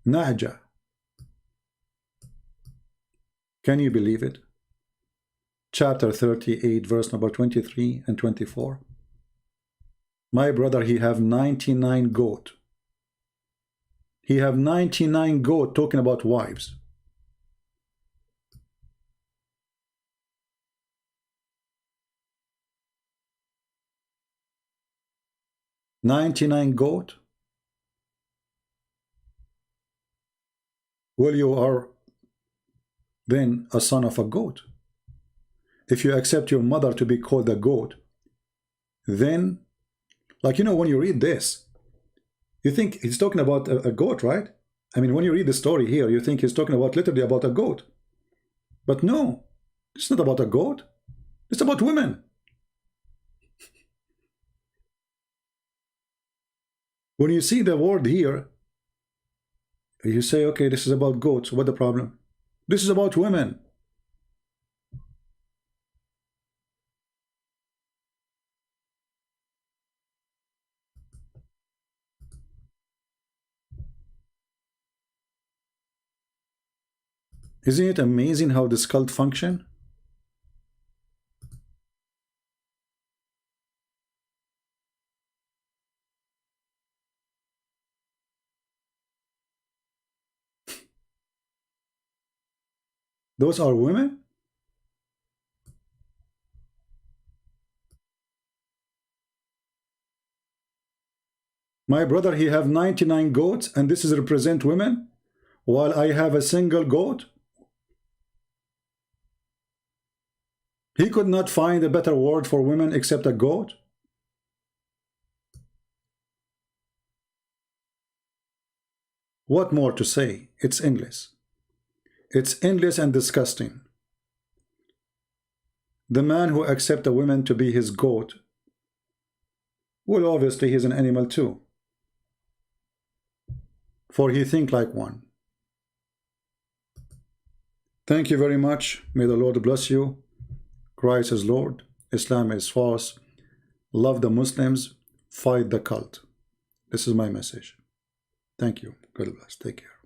Na'ja. Can you believe it? Chapter 38, verse number 23 and 24. My brother, he have 99 goat. He have 99 goat, talking about wives. "99 goat? Well, you are then a son of a goat. If you accept your mother to be called a goat, then, like, you know, when you read this, you think he's talking about a goat, right? I mean, when you read the story here, you think he's talking about literally about a goat. But no, it's not about a goat. It's about women. When you see the word here, you say, okay, this is about goats. What's the problem? This is about women. Isn't it amazing how this cult function? Those are women? My brother, he have 99 goats, and this is represent women, while I have a single goat. He could not find a better word for women except a goat. What more to say? It's endless. It's endless and disgusting. The man who accepts a woman to be his goat, well, obviously he's an animal too, for he think like one. Thank you very much. May the Lord bless you. Christ is Lord. Islam is false. Love the Muslims. Fight the cult. This is my message. Thank you. God bless. Take care.